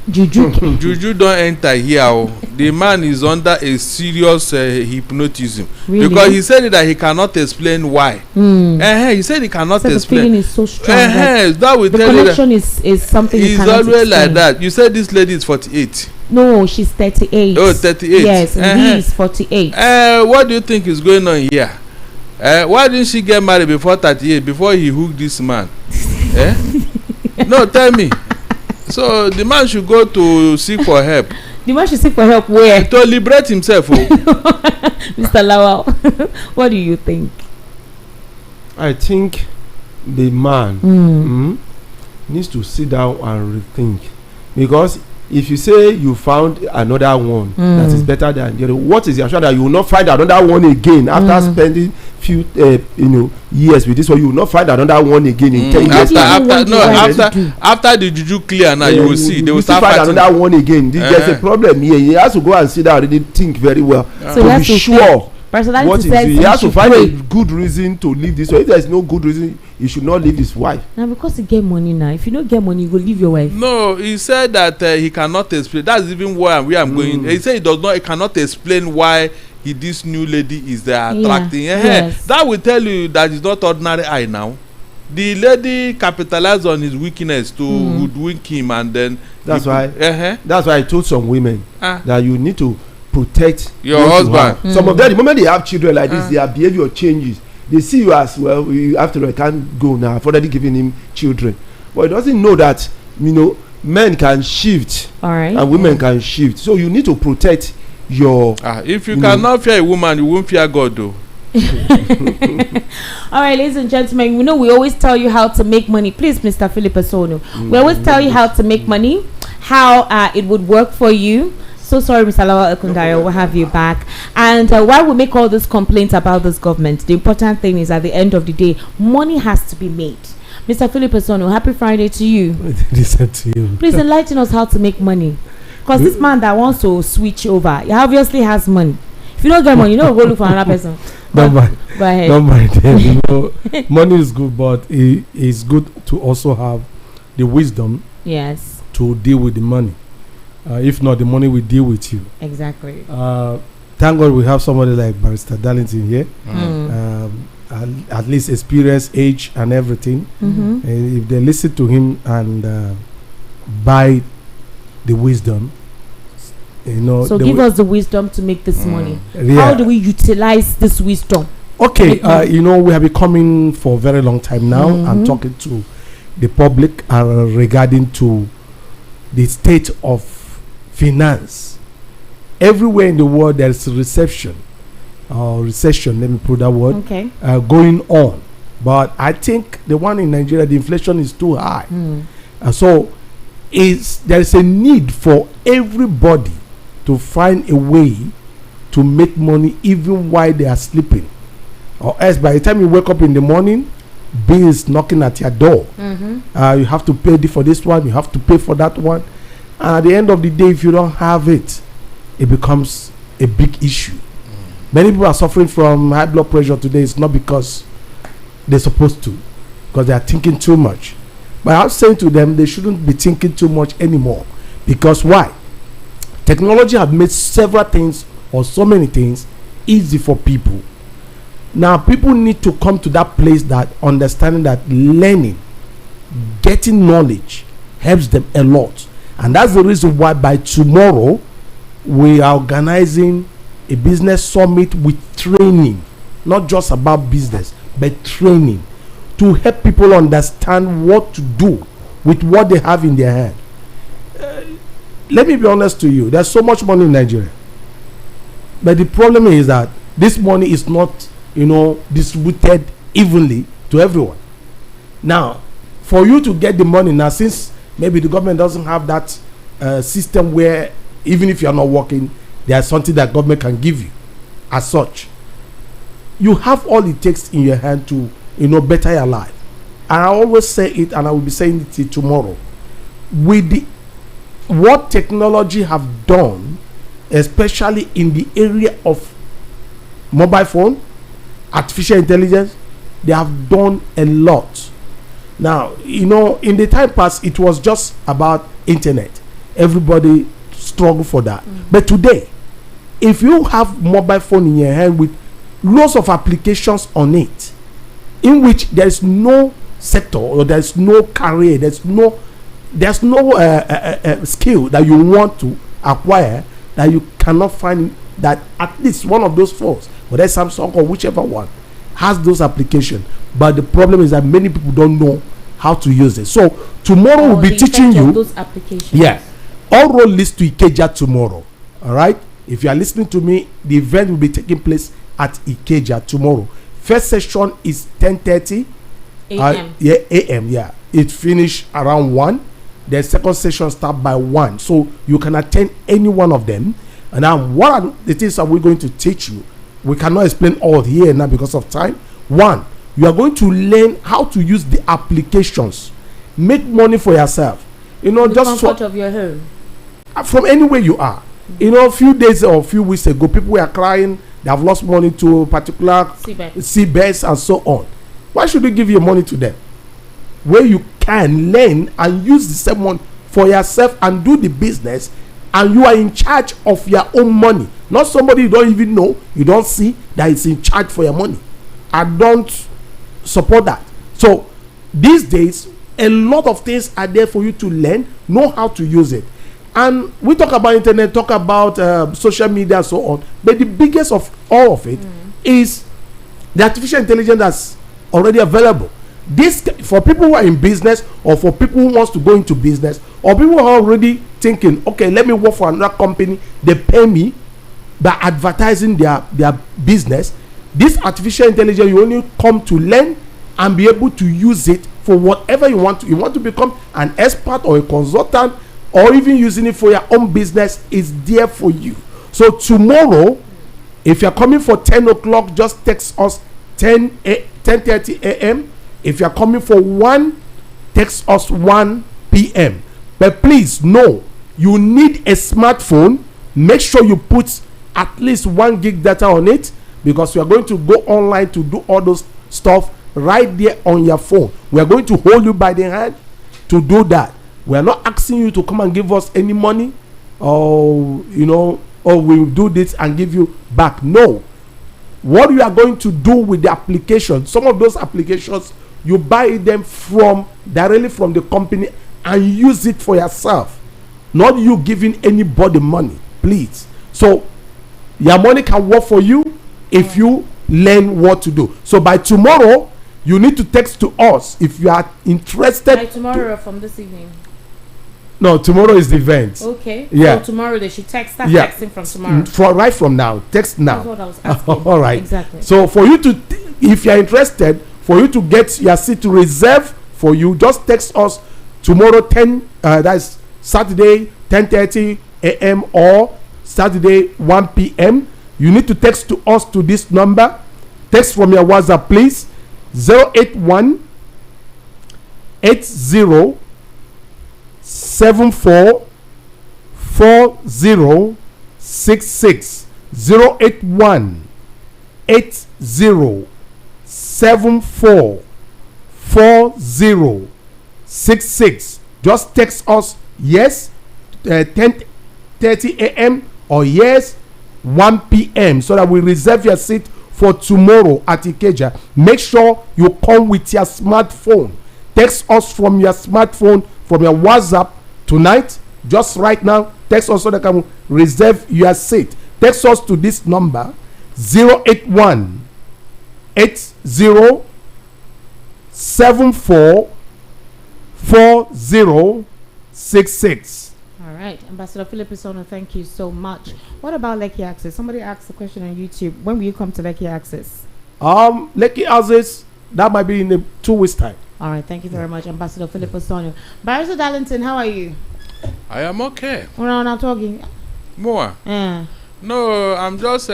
Juju don't enter here. The man is under a serious hypnotism. Really? Because he said that he cannot explain why. He said he cannot explain. The feeling is so strong. That will the tell connection you that is something you cannot always explain. like that. You said this lady is 48. No, she's 38. Oh, 38. Yes, and he is 48. What do you think is going on here? Why didn't she get married before 38, before he hooked this man? No, tell me. So the man should go to seek for help. The man should seek for help where? To liberate himself. Mr. Lawal, what do you think? I think the man needs to sit down and rethink, because if you say you found another one that is better than the other, what is the assurance that you will not find another one again after spending few years with this one? You will not find another one again in 10 years. After the juju clear now, you will see they will start fighting. Another one again. There's a problem here. He has to go and sit down and think very well so to be sure what is it? He has to find a good reason to leave this way. If there is no good reason, he should not leave his wife. Now because he get money now. If you don't get money, you go leave your wife. No, he said that he cannot explain. That's even where I'm going. He said he cannot explain why this new lady is attracting. Yes. That will tell you that it's not ordinary eye now. The lady capitalized on his weakness to hoodwink him, and then that's why I told some women that you need to protect your husband. Some of them, the moment they have children like this, their behavior changes. They see you as well. After I can't go now. I've already given him children, but he doesn't know that men can shift, and women can shift. So you need to protect your. If you cannot fear a woman, you won't fear God, though. All right, ladies and gentlemen, we always tell you how to make money. Please, Mr. Philip Osono, we always tell you how to make money, how it would work for you. So sorry, Mr. Lawal Ekundayo, we'll have you back. And while we make all these complaints about this government, the important thing is at the end of the day, money has to be made. Mr. Philip Osono, happy Friday to you. Listen to you. Please enlighten us how to make money. Because this man that wants to switch over, he obviously has money. If you don't get money, you don't go look for another person. Don't mind. Money is good, but it's good to also have the wisdom. Yes. To deal with the money. If not, the money will deal with you. Exactly. Thank God we have somebody like Barrister Darlington here. At least experience, age, and everything. If they listen to him and buy the wisdom, so give us the wisdom to make this money. How do we utilize this wisdom? Okay, we have been coming for a very long time now and talking to the public regarding to the state of finance. Everywhere in the world there is a recession, let me put that word, going on. But I think the one in Nigeria, the inflation is too high. So there is a need for everybody to find a way to make money even while they are sleeping, or else by the time you wake up in the morning, bills knocking at your door. You have to pay for this one, you have to pay for that one, and at the end of the day, if you don't have it, it becomes a big issue. Many people are suffering from high blood pressure today. It's not because they're supposed to, because they are thinking too much. But I'm saying to them, they shouldn't be thinking too much anymore. Because why? Technology has made several things, or so many things, easy for people. Now people need to come to that place that understanding that learning, getting knowledge helps them a lot. And that's the reason why by tomorrow we are organizing a business summit with training, not just about business, but training to help people understand what to do with what they have in their hand. Let me be honest to you, there's so much money in Nigeria, but the problem is that this money is not distributed evenly to everyone. Now for you to get the money now, since maybe the government doesn't have that system where even if you are not working, there's something that government can give you as such, you have all it takes in your hand to better your life. And I always say it, and I will be saying it till tomorrow, with what technology have done, especially in the area of mobile phone, artificial intelligence, they have done a lot. Now in the time past it was just about internet, everybody struggled for that. But today, if you have mobile phone in your hand with lots of applications on it, in which there is no sector or there is no career, there's no skill that you want to acquire that you cannot find, that at least one of those phones, whether Samsung or whichever one, has those applications. But the problem is that many people don't know how to use it. So tomorrow we'll be teaching you those applications. Yeah, all road leads to Ikeja tomorrow. All right, if you are listening to me, the event will be taking place at Ikeja tomorrow. First session is 10:30 a.m. A.m. Yeah, it finish around 1. The second session start by 1, so you can attend any one of them. And now, what are the things that we're going to teach you? We cannot explain all here now because of time. 1, you are going to learn how to use the applications, make money for yourself. The comfort of your home. From anywhere you are. A few days or a few weeks ago, people were crying They have lost money to particular seabeds and so on. Why should you give your money to them? Where you can learn and use the same money for yourself and do the business, and you are in charge of your own money, not somebody you don't even know, you don't see, that is in charge for your money. I don't support that. So these days, a lot of things are there for you to learn, know how to use it. And we talk about internet, talk about social media and so on, but the biggest of all of it is the artificial intelligence that's already available. This, for people who are in business, or for people who wants to go into business, or people who are already thinking, okay, let me work for another company, they pay me by advertising their business. This artificial intelligence, you only come to learn and be able to use it for whatever you want to. You want to become an expert or a consultant, or even using it for your own business, is there for you. So tomorrow, if you're coming for 10 o'clock, just text us 10:30 a.m. If you're coming for 1, text us 1 p.m. But please know, you need a smartphone. Make sure you put at least 1 gig data on it, because we are going to go online to do all those stuff right there on your phone. We are going to hold you by the hand to do that. We are not asking you to come and give us any money, or or we'll do this and give you back. No. What you are going to do with the application, some of those applications, you buy them directly from the company and use it for yourself, not you giving anybody money, please. So your money can work for you if you learn what to do. So by tomorrow, you need to text to us if you are interested. By tomorrow or from this evening? No, tomorrow is the event. Okay. Yeah. So tomorrow they should start texting from tomorrow. Right from now. Text now. That's what I was asking. All right. Exactly. So for you to, if you are interested, for you to get your seat to reserve for you, just text us tomorrow that's Saturday 10:30 a.m. or Saturday 1 p.m. You need to text to us to this number. Text from your WhatsApp, please. 081 80 74 4066. 081 80 74 4066. Just text us yes 10:30 a.m. or yes 1 p.m. so that we reserve your seat for tomorrow at Ikeja. Make sure you come with your smartphone. Text us from your smartphone, from your WhatsApp tonight, just right now. Text us so that can reserve your seat. Text us to this number 081 80 74 4066. All right, Ambassador Philip Isono, thank you so much. What about Lekki Access? Somebody asked a question on YouTube. When will you come to Lekki Access? Lekki Access, that might be in 2 weeks' time. All right, thank you very much, Ambassador Philip Isono. Barrister Darlington, how are you? I am okay. We're not talking. More? Yeah. No, I'm just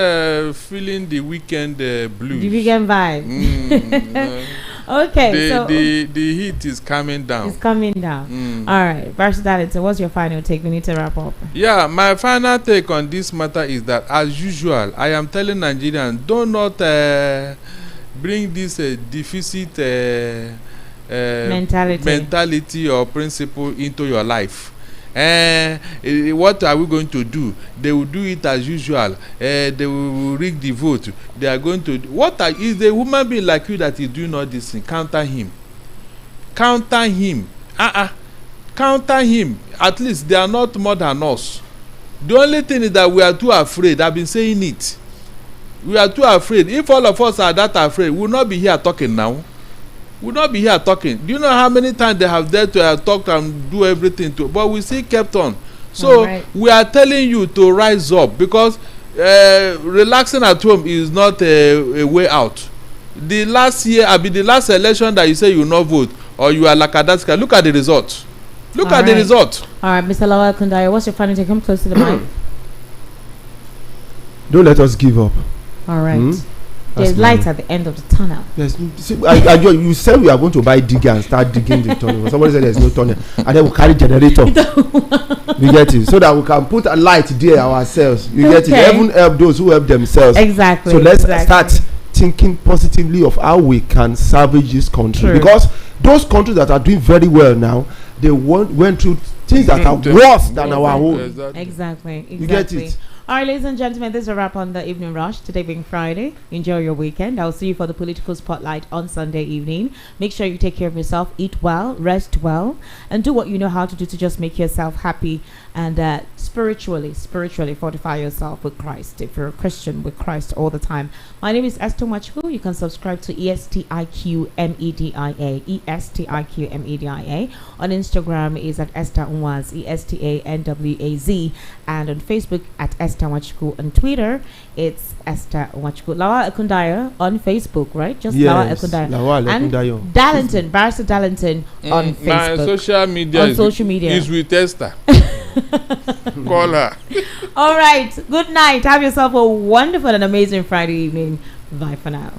feeling the weekend blues. The weekend vibe. Okay, the heat is coming down. It's coming down. All right, Barrister Darlington, what's your final take? We need to wrap up. Yeah, my final take on this matter is that, as usual, I am telling Nigerians, do not bring this deficit mentality or principle into your life. What are we going to do? They will do it as usual. They will rig the vote. They are going to is a human being like you that is doing all this thing? Counter him. Counter him. Counter him. At least they are not more than us. The only thing is that we are too afraid. I've been saying it. We are too afraid. If all of us are that afraid, we will not be here talking now. We'll not be here talking. Do you know how many times they have dared to talk and do everything but we still kept on. So we are telling you to rise up, because relaxing at home is not a way out. The last election that you say you will not vote, or you are like Adaska, look at the result. Look at the result. All right, Mr. Lawal Kundaya, what's your final take? Come close to the mic. Don't let us give up. All right. There's light at the end of the tunnel. Yes, see, you said we are going to buy digger and start digging the tunnel. Somebody said there's no tunnel, and then we'll carry generator. You get it, so that we can put a light there ourselves. You get it. Heaven help those who help themselves. Exactly. So let's start thinking positively of how we can salvage this country. True. Because those countries that are doing very well now, they went through things that are worse than our own. Exactly. You get it. All right, ladies and gentlemen, this is a wrap on the Evening Rush. Today being Friday. Enjoy your weekend. I'll see you for the political spotlight on Sunday evening. Make sure you take care of yourself, eat well, rest well, and do what you know how to do to just make yourself happy and spiritually fortify yourself with Christ. If you're a Christian, with Christ all the time. My name is Esther Mwachku. You can subscribe to ESTIQMEDIA. ESTIQMEDIA. On Instagram is at Esther Nwaz, ESTANWAZ, and on Facebook at Esther Nwachku. On Twitter, it's Esther Nwachku. Lawa Ekundayo on Facebook, right? Just Lawa Ekundayo. And Darlington, Barrister Darlington on Facebook. My social media is with Esther. Call her. All right. Good night. Have yourself a wonderful and amazing Friday evening. Bye for now.